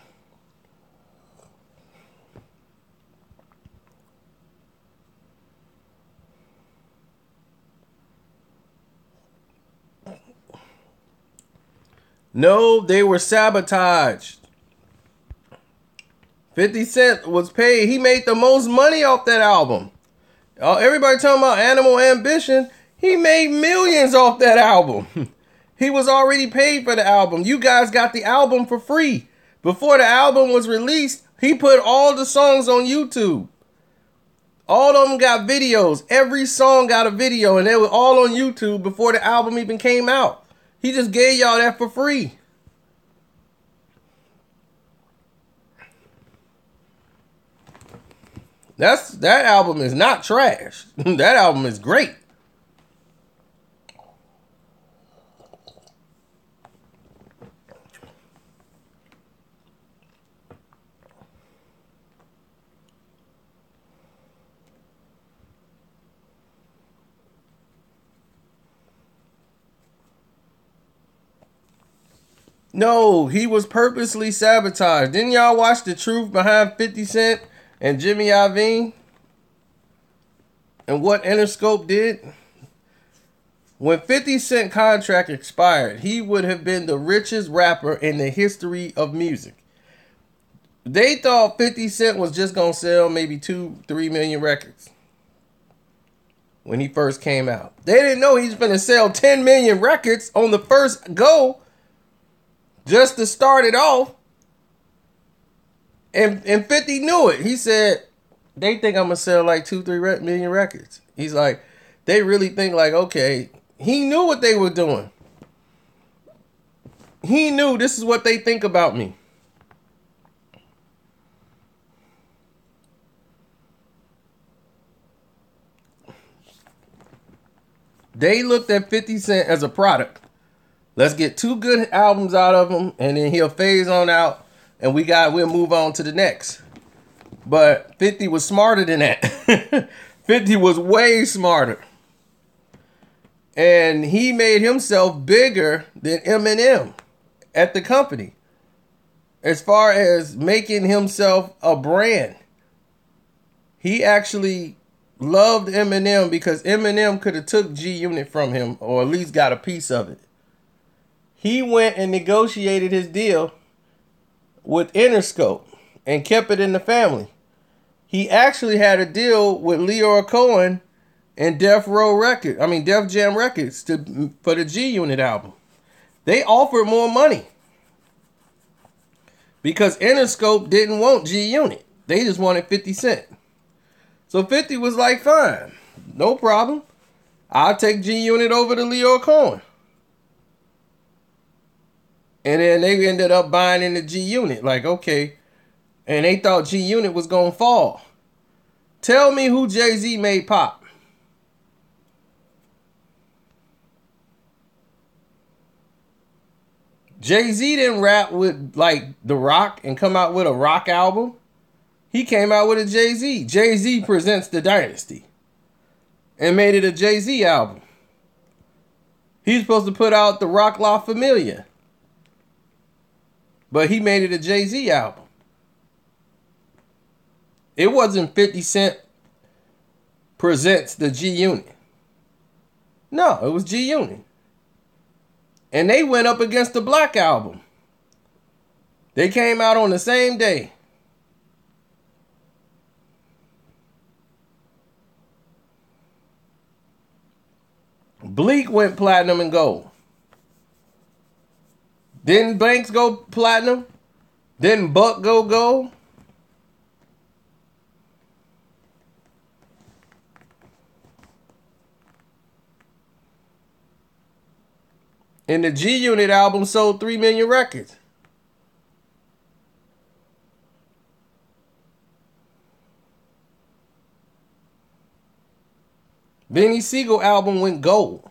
No, they were sabotaged. 50 Cent was paid. He made the most money off that album. Everybody talking about Animal Ambition. He made millions off that album. He was already paid for the album. You guys got the album for free. Before the album was released, he put all the songs on YouTube. All of them got videos. Every song got a video, and they were all on YouTube before the album even came out. He just gave y'all that for free. That album is not trash. That album is great. No, he was purposely sabotaged. Didn't y'all watch the truth behind 50 Cent and Jimmy Iovine? And what Interscope did? When 50 Cent contract expired, he would have been the richest rapper in the history of music. They thought 50 Cent was just going to sell maybe 2-3 million records when he first came out. They didn't know he was going to sell 10 million records on the first go. Just to start it off. And 50 knew it. He said, they think I'm going to sell like 2-3 million records. He's like, they really think like, okay. He knew what they were doing. He knew this is what they think about me. They looked at 50 Cent as a product. Let's get 2 good albums out of him, and then he'll phase on out, and we'll move on to the next. But 50 was smarter than that. 50 was way smarter. And he made himself bigger than Eminem at the company, as far as making himself a brand. He actually loved Eminem because Eminem could have took G-Unit from him, or at least got a piece of it. He went and negotiated his deal with Interscope and kept it in the family. He actually had a deal with Leroy Cohen and Def Jam Records for the G-Unit album. They offered more money because Interscope didn't want G-Unit. They just wanted 50 Cent. So 50 was like, fine, no problem. I'll take G-Unit over to Leroy Cohen. And then they ended up buying into G-Unit. Like, okay. And they thought G-Unit was going to fall. Tell me who Jay-Z made pop. Jay-Z didn't rap with, like, The Rock and come out with a rock album. He came out with a Jay-Z. Jay-Z Presents the Dynasty. And made it a Jay-Z album. He's supposed to put out the Rock La Familia. But he made it a Jay-Z album. It wasn't 50 Cent Presents the G-Unit. No, it was G-Unit. And they went up against the Black Album. They came out on the same day. Bleak went platinum and gold. Didn't Banks go platinum? Didn't Buck go gold? And the G-Unit album sold 3 million records. Benny Siegel album went gold.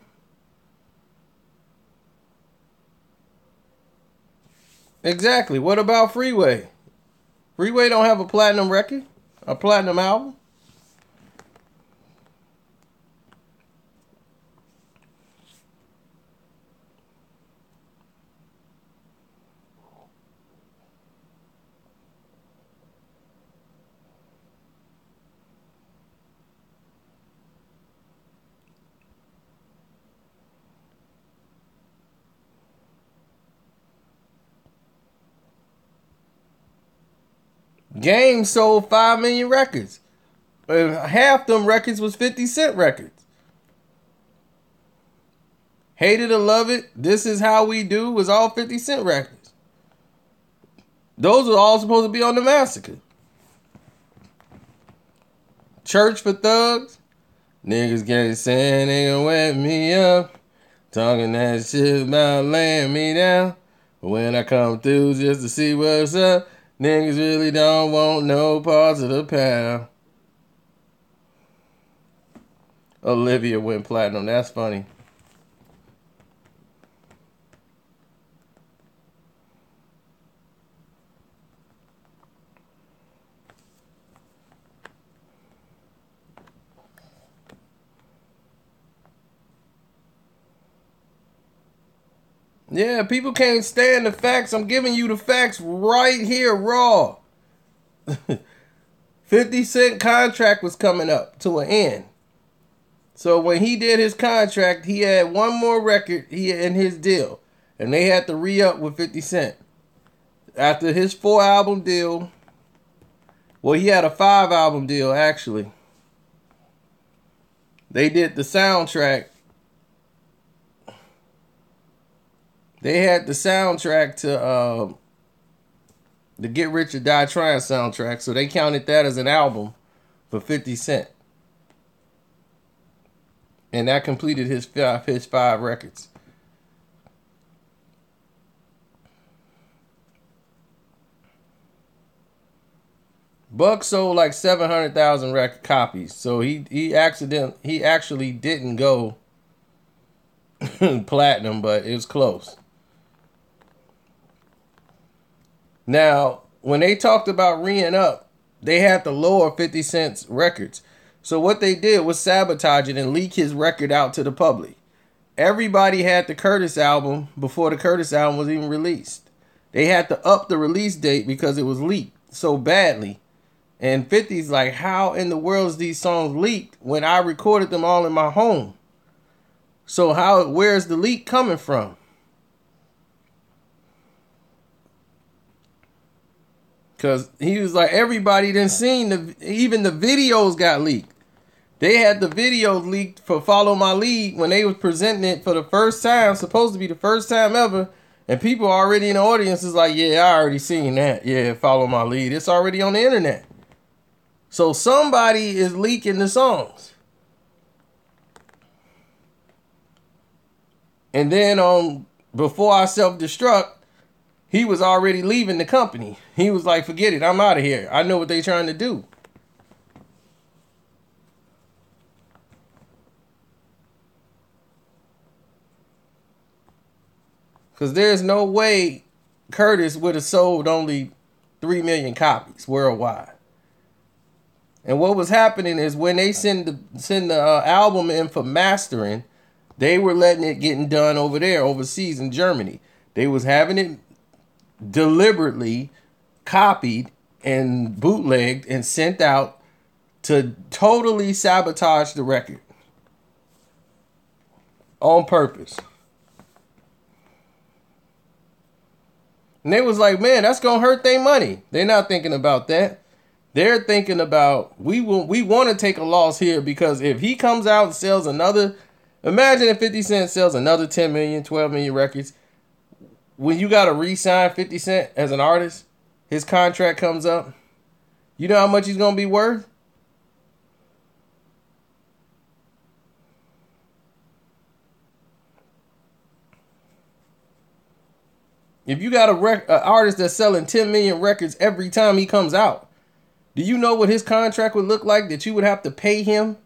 Exactly. What about Freeway? Freeway don't have a platinum record, a platinum album. Game sold 5 million records. Half them records was 50 Cent records. Hate It or Love It, This Is How We Do was all 50 Cent records. Those were all supposed to be on the Massacre. Church for Thugs. Niggas get saying they gon' wet me up. Talking that shit about laying me down. But when I come through just to see what's up, niggas really don't want no parts of the pound. Olivia went platinum. That's funny. Yeah, people can't stand the facts. I'm giving you the facts right here, raw. 50 Cent contract was coming up to an end. So when he did his contract, he had one more record in his deal. And they had to re-up with 50 Cent. After his 4-album deal, well, he had a 5-album deal, actually. They did the soundtrack. They had the soundtrack to the Get Rich or Die Trying soundtrack, so they counted that as an album for 50 Cent. And that completed his 5 records. Buck sold like 700,000 record copies, so he actually didn't go platinum, but it was close. Now, when they talked about re up, they had to lower 50 Cent's records. So what they did was sabotage it and leak his record out to the public. Everybody had the Curtis album before the Curtis album was even released. They had to up the release date because it was leaked so badly. And 50's like, how in the world is these songs leaked when I recorded them all in my home? So where's the leak coming from? Because he was like, everybody done seen, even the videos got leaked. They had the videos leaked for Follow My Lead when they was presenting it for the first time, supposed to be the first time ever. And people already in the audience is like, yeah, I already seen that. Yeah, Follow My Lead. It's already on the internet. So somebody is leaking the songs. And then before I self-destruct, he was already leaving the company. He was like, forget it, I'm out of here. I know what they trying to do. Because there's no way Curtis would have sold only 3 million copies worldwide. And what was happening is when they send the album in for mastering, they were letting it getting done over there, overseas in Germany. They was having it deliberately copied and bootlegged and sent out to totally sabotage the record. On purpose. And they was like, man, that's going to hurt their money. They're not thinking about that. They're thinking about, we want to take a loss here because if he comes out and sells another, imagine if 50 Cent sells another 10 million, 12 million records. When you got to re-sign 50 Cent as an artist, his contract comes up. You know how much he's going to be worth? If you got an artist that's selling 10 million records every time he comes out, do you know what his contract would look like that you would have to pay him?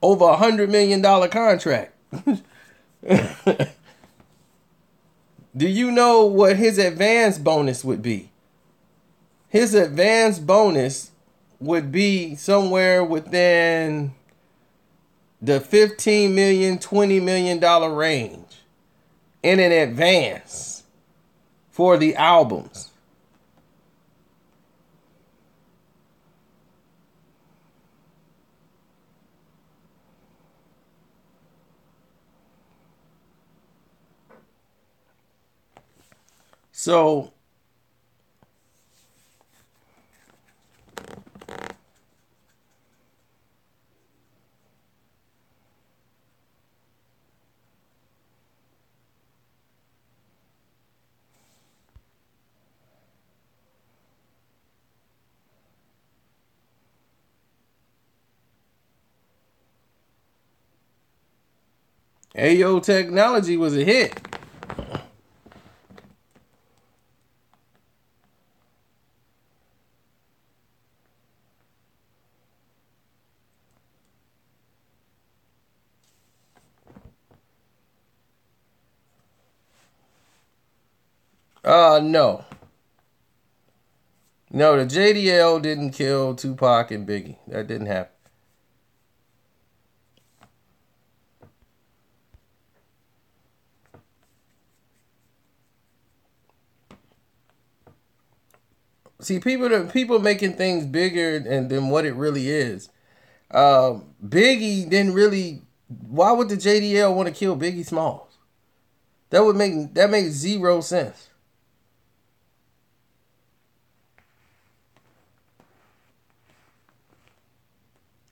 Over $100 million contract. Do you know what his advance bonus would be? His advance bonus would be somewhere within the $15 million, $20 million range in an advance for the albums. So Ayo Technology was a hit. No. No, the JDL didn't kill Tupac and Biggie. That didn't happen. See, people making things bigger than what it really is. Biggie didn't really. Why would the JDL want to kill Biggie Smalls? That makes zero sense.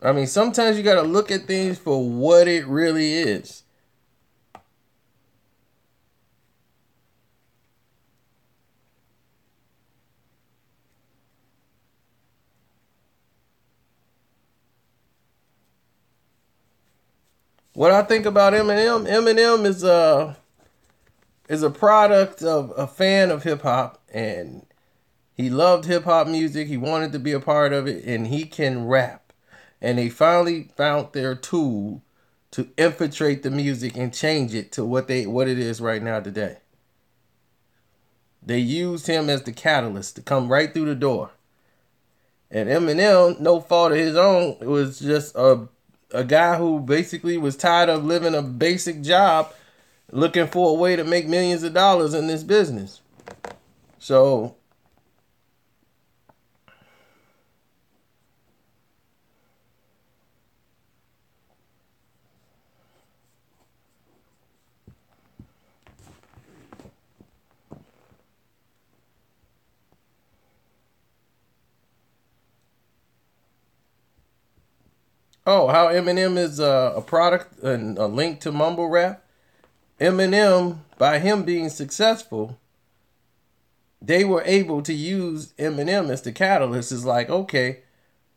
I mean, sometimes you got to look at things for what it really is. What I think about Eminem is a product of a fan of hip hop, and he loved hip hop music. He wanted to be a part of it, and he can rap. And they finally found their tool to infiltrate the music and change it to what it is right now today. They used him as the catalyst to come right through the door. And Eminem, no fault of his own, it was just a guy who basically was tired of living a basic job, looking for a way to make millions of dollars in this business. So oh, how Eminem is a product and a link to mumble rap. Eminem, by him being successful, they were able to use Eminem as the catalyst. It's like, okay,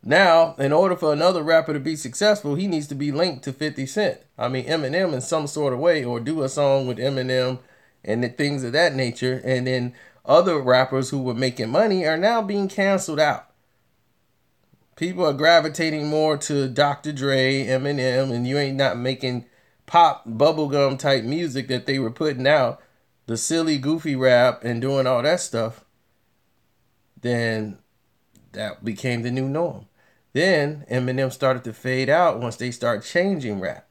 now in order for another rapper to be successful, he needs to be linked to 50 Cent. I mean, Eminem in some sort of way, or do a song with Eminem and the things of that nature. And then other rappers who were making money are now being canceled out. People are gravitating more to Dr. Dre, Eminem, and you ain't not making pop bubblegum type music that they were putting out, the silly goofy rap and doing all that stuff. Then that became the new norm. Then Eminem started to fade out once they started changing rap,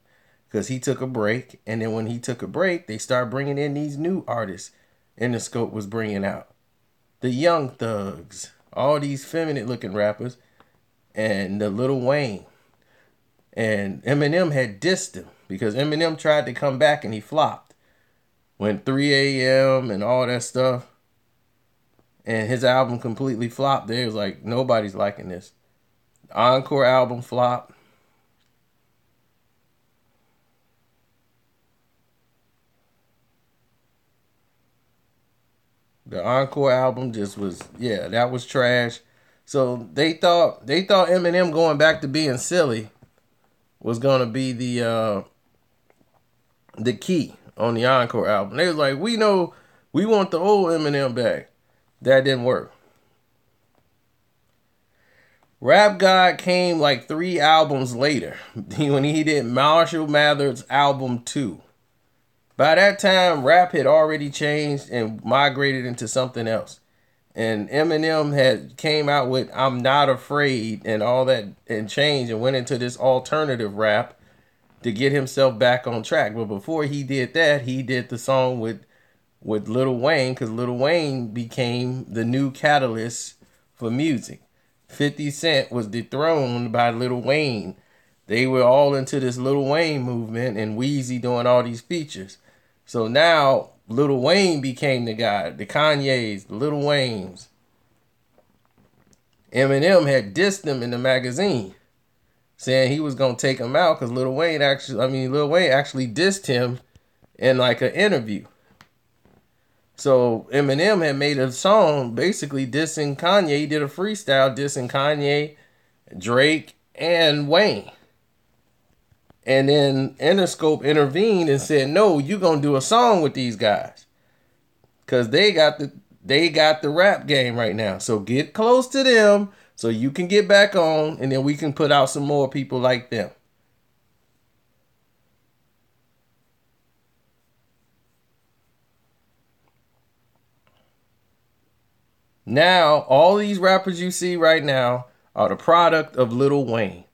because he took a break, and then when he took a break, they started bringing in these new artists Interscope was bringing out. The Young Thugs, all these feminine looking rappers, and the Lil Wayne. And Eminem had dissed him because Eminem tried to come back and he flopped. When 3 a.m. and all that stuff, and his album completely flopped. They was like, nobody's liking this. The Encore album flopped. The Encore album just was, yeah, that was trash. So they thought Eminem going back to being silly was gonna be the key on the Encore album. They was like, we know we want the old Eminem back. That didn't work. Rap God came like 3 albums later when he did Marshall Mathers album 2. By that time, rap had already changed and migrated into something else. And Eminem had came out with I'm Not Afraid and all that and changed and went into this alternative rap to get himself back on track. But before he did that, he did the song with Lil Wayne, because Lil Wayne became the new catalyst for music. 50 Cent was dethroned by Lil Wayne. They were all into this Lil Wayne movement and Weezy doing all these features. So now Lil Wayne became the guy, the Kanye's, the Lil Waynes. Eminem had dissed him in the magazine, saying he was going to take him out because Lil Wayne actually dissed him in like an interview. So Eminem had made a song basically dissing Kanye. He did a freestyle dissing Kanye, Drake, and Wayne. And then Interscope intervened and said, no, you're going to do a song with these guys. Because they got the rap game right now. So get close to them so you can get back on, and then we can put out some more people like them. Now, all these rappers you see right now are the product of Lil Wayne.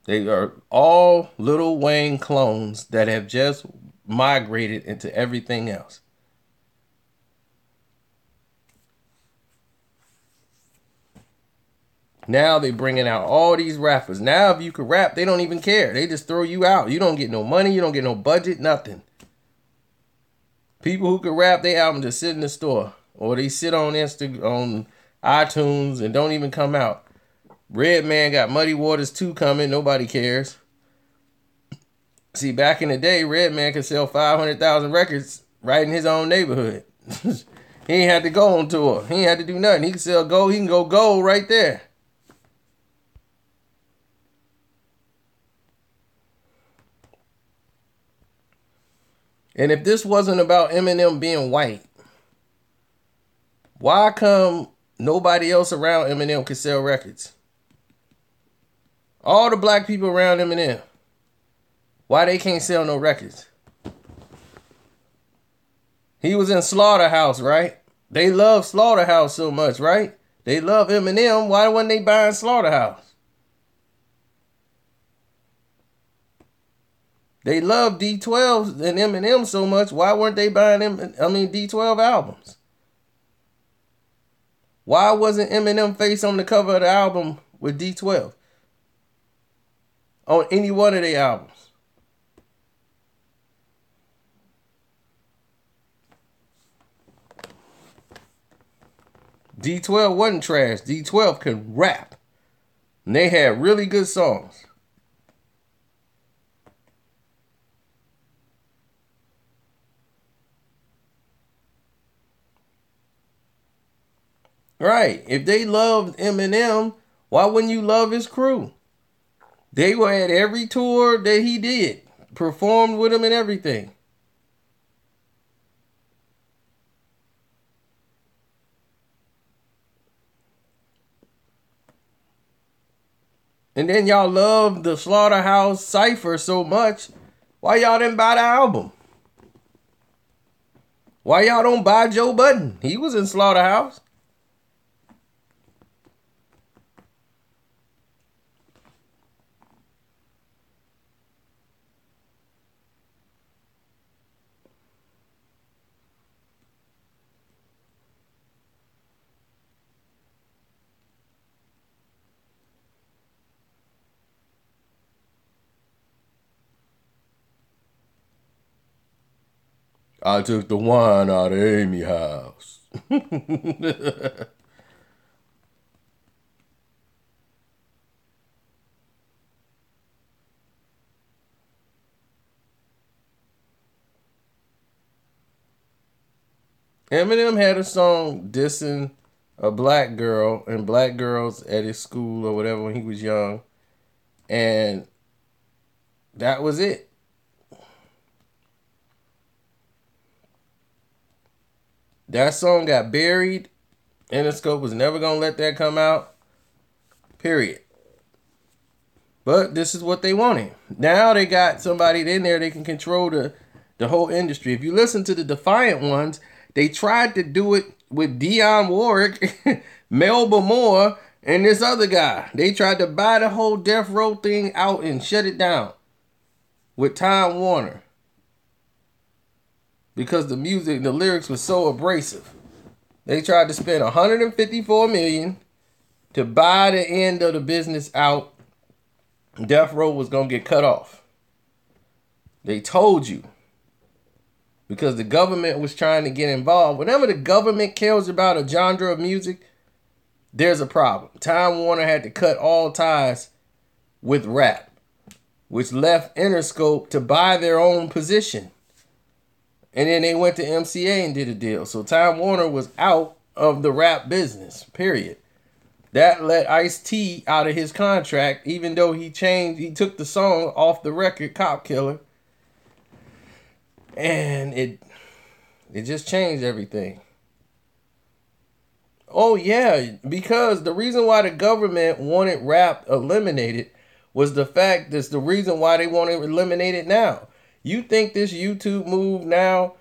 They are all Lil Wayne clones that have just migrated into everything else. Now they bringing out all these rappers. Now if you could rap, they don't even care. They just throw you out. You don't get no money. You don't get no budget, nothing. People who could rap, they album just sit in the store. Or they sit on on iTunes and don't even come out. Redman got Muddy Waters 2 coming. Nobody cares. See, back in the day, Redman could sell 500,000 records right in his own neighborhood. He ain't had to go on tour. He ain't had to do nothing. He can sell gold. He can go gold right there. And if this wasn't about Eminem being white, why come nobody else around Eminem could sell records? All the black people around Eminem, why they can't sell no records? He was in Slaughterhouse, right? They love Slaughterhouse so much, right? They love Eminem. Why wasn't they buying Slaughterhouse? They love D12 and Eminem so much. Why weren't they buying D12 albums? Why wasn't Eminem face on the cover of the album with D12? On any one of their albums? D12 wasn't trash. D12 could rap. And they had really good songs. Right. If they loved Eminem, why wouldn't you love his crew? They were at every tour that he did. Performed with him and everything. And then y'all love the Slaughterhouse Cypher so much. Why y'all didn't buy the album? Why y'all don't buy Joe Budden? He was in Slaughterhouse. I took the wine out of Amy's house. Eminem had a song dissing a black girl and black girls at his school or whatever when he was young. And that was it. That song got buried. Interscope was never going to let that come out. Period. But this is what they wanted. Now they got somebody in there that can control the whole industry. If you listen to the Defiant ones, they tried to do it with Dionne Warwick, Melba Moore, and this other guy. They tried to buy the whole Death Row thing out and shut it down with Time Warner. Because the music, the lyrics were so abrasive. They tried to spend $154 million to buy the end of the business out. Death Row was going to get cut off. They told you. Because the government was trying to get involved. Whenever the government cares about a genre of music, there's a problem. Time Warner had to cut all ties with rap, which left Interscope to buy their own position. And then they went to MCA and did a deal. So Time Warner was out of the rap business, period. That let Ice-T out of his contract, even though he took the song off the record, Cop Killer. And it just changed everything. Oh yeah, because the reason why the government wanted rap eliminated was the fact that's the reason why they want to eliminate it now. You think this YouTube move now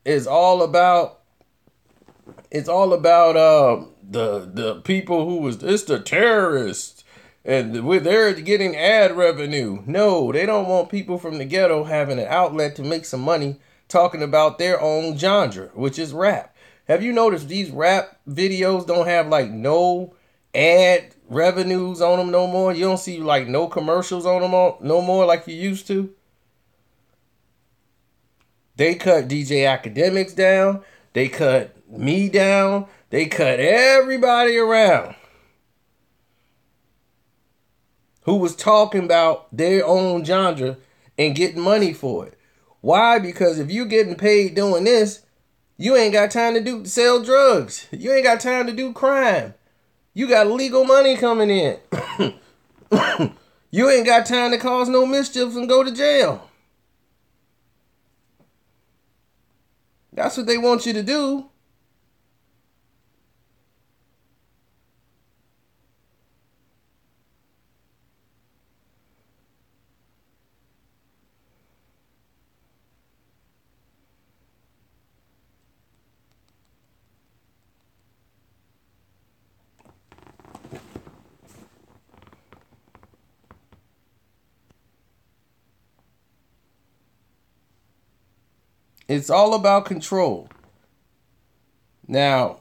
is all about the people it's the terrorists and they're getting ad revenue. No, they don't want people from the ghetto having an outlet to make some money talking about their own genre, which is rap. Have you noticed these rap videos don't have like no ad revenues on them no more? You don't see like no commercials on them no more like you used to. They cut DJ Academics down. They cut me down. They cut everybody around who was talking about their own genre and getting money for it. Why? Because if you're getting paid doing this, you ain't got time to sell drugs. You ain't got time to do crime. You got legal money coming in. You ain't got time to cause no mischief and go to jail. That's what they want you to do. It's all about control. Now,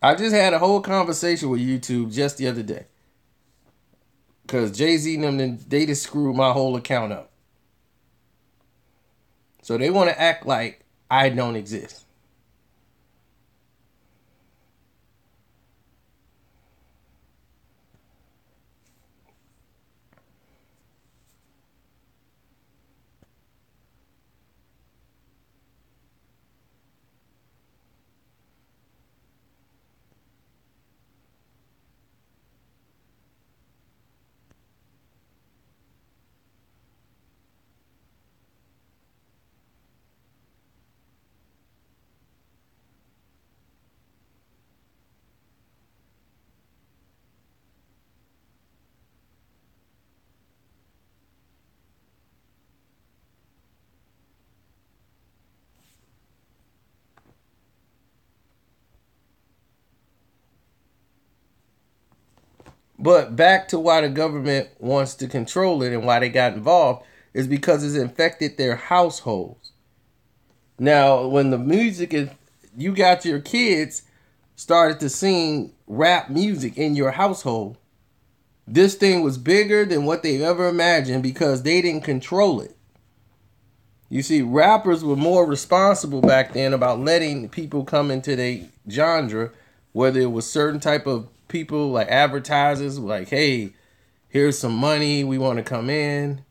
I just had a whole conversation with YouTube just the other day. Because Jay-Z and them, they just screwed my whole account up. So they want to act like I don't exist. But back to why the government wants to control it and why they got involved is because it's infected their households. Now, when the music is, you got your kids started to sing rap music in your household, this thing was bigger than what they've ever imagined because they didn't control it. You see, rappers were more responsible back then about letting people come into their genre, whether it was certain type of people like advertisers, like, hey, here's some money, we want to come in,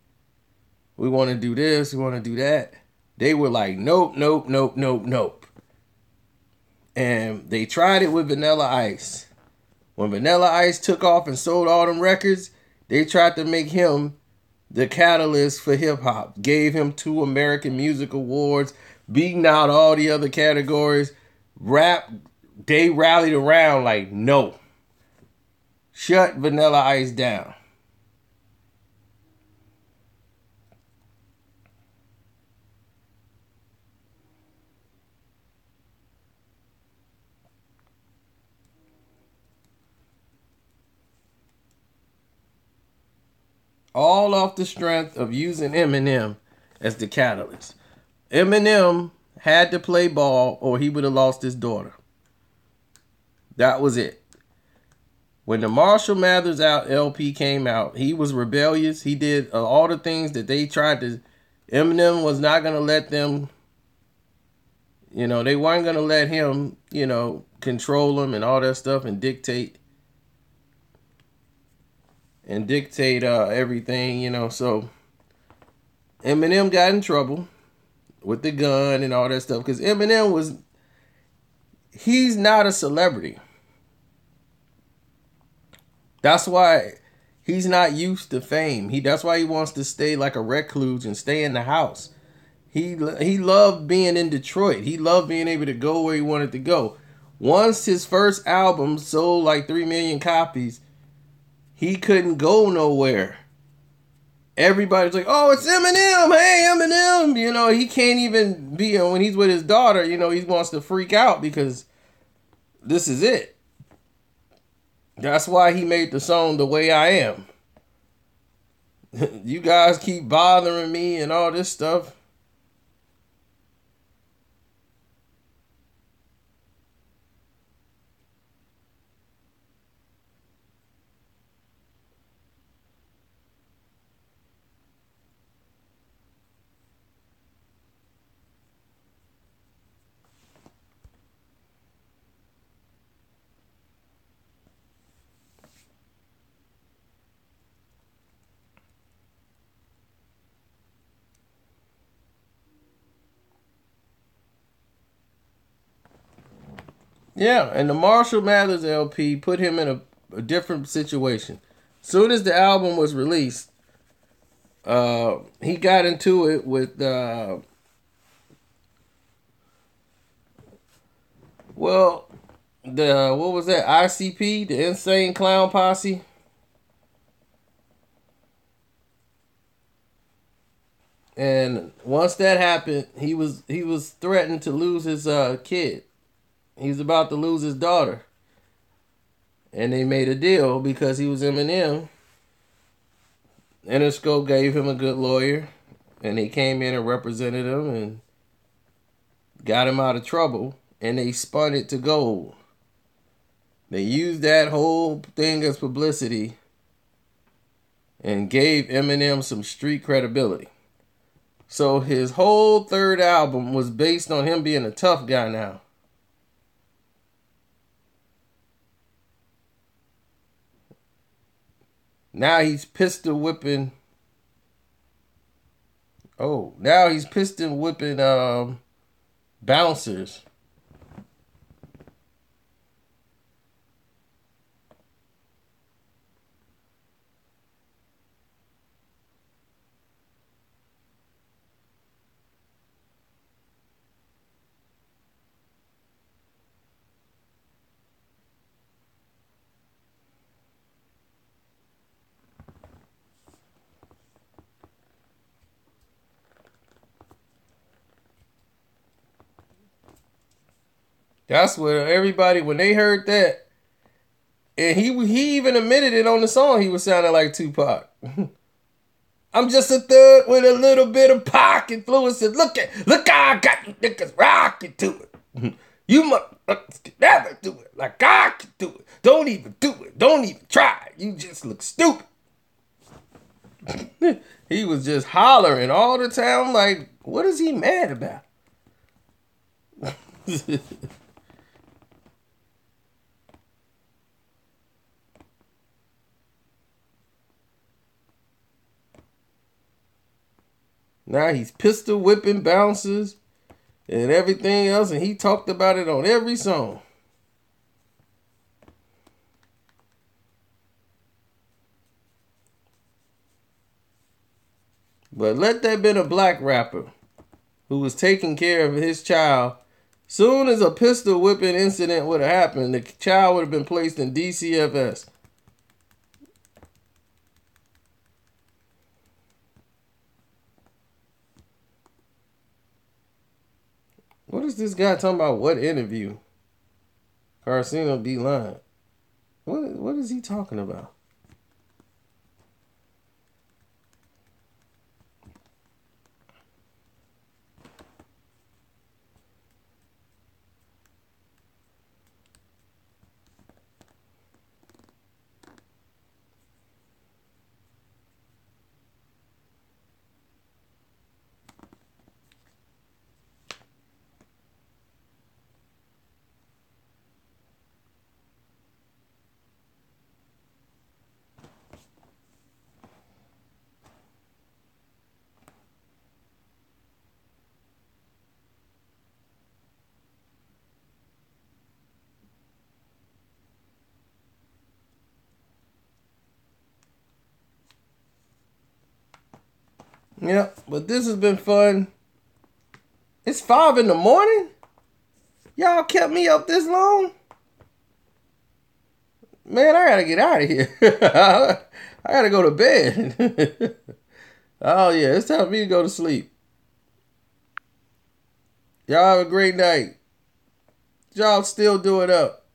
we want to do this, we want to do that. They were like, nope, nope, nope, nope, nope. And they tried it with Vanilla Ice. When Vanilla Ice took off and sold all them records, they tried to make him the catalyst for hip-hop. Gave him 2 American Music Awards, beating out all the other categories. Rap, they rallied around like, no. Shut Vanilla Ice down. All off the strength of using Eminem as the catalyst. Eminem had to play ball or he would have lost his daughter. That was it. When the Marshall Mathers LP came out, he was rebellious. He did all the things that they tried to. Eminem was not going to let them, they weren't going to let him, control them and all that stuff and dictate everything, So Eminem got in trouble with the gun and all that stuff because Eminem he's not a celebrity. That's why he's not used to fame. That's why he wants to stay like a recluse and stay in the house. He loved being in Detroit. He loved being able to go where he wanted to go. Once his first album sold like 3 million copies, he couldn't go nowhere. Everybody's like, oh, it's Eminem. Hey, Eminem. He can't even be, when he's with his daughter, he wants to freak out because this is it. That's why he made the song The Way I Am. You guys keep bothering me and all this stuff. Yeah, and the Marshall Mathers LP put him in a different situation. Soon as the album was released, he got into it with what was that? ICP, the Insane Clown Posse. And once that happened, he was threatened to lose his kid. He was about to lose his daughter. And they made a deal because he was Eminem. Interscope gave him a good lawyer. And he came in and represented him. And got him out of trouble, and they spun it to gold. They used that whole thing as publicity and gave Eminem some street credibility. So his whole third album was based on him being a tough guy now. Now he's pistol whipping. Oh, now he's pistol whipping bouncers. That's what everybody, when they heard that, and he even admitted it on the song, he was sounding like Tupac. I'm just a thug with a little bit of pocket fluid. Look how I got you niggas rocking to it. You must never do it like I can do it. Don't even do it. Don't even try. You just look stupid. He was just hollering all the time like, what is he mad about? Now he's pistol whipping bouncers and everything else, and he talked about it on every song. But let that been a black rapper who was taking care of his child. Soon as a pistol whipping incident would have happened, the child would have been placed in DCFS. What is this guy talking about? What interview? Karceno be lying. What is he talking about? Yeah, but this has been fun. It's 5 in the morning? Y'all kept me up this long? Man, I gotta get out of here. I gotta go to bed. Oh yeah, it's time for me to go to sleep. Y'all have a great night. Y'all still do it up.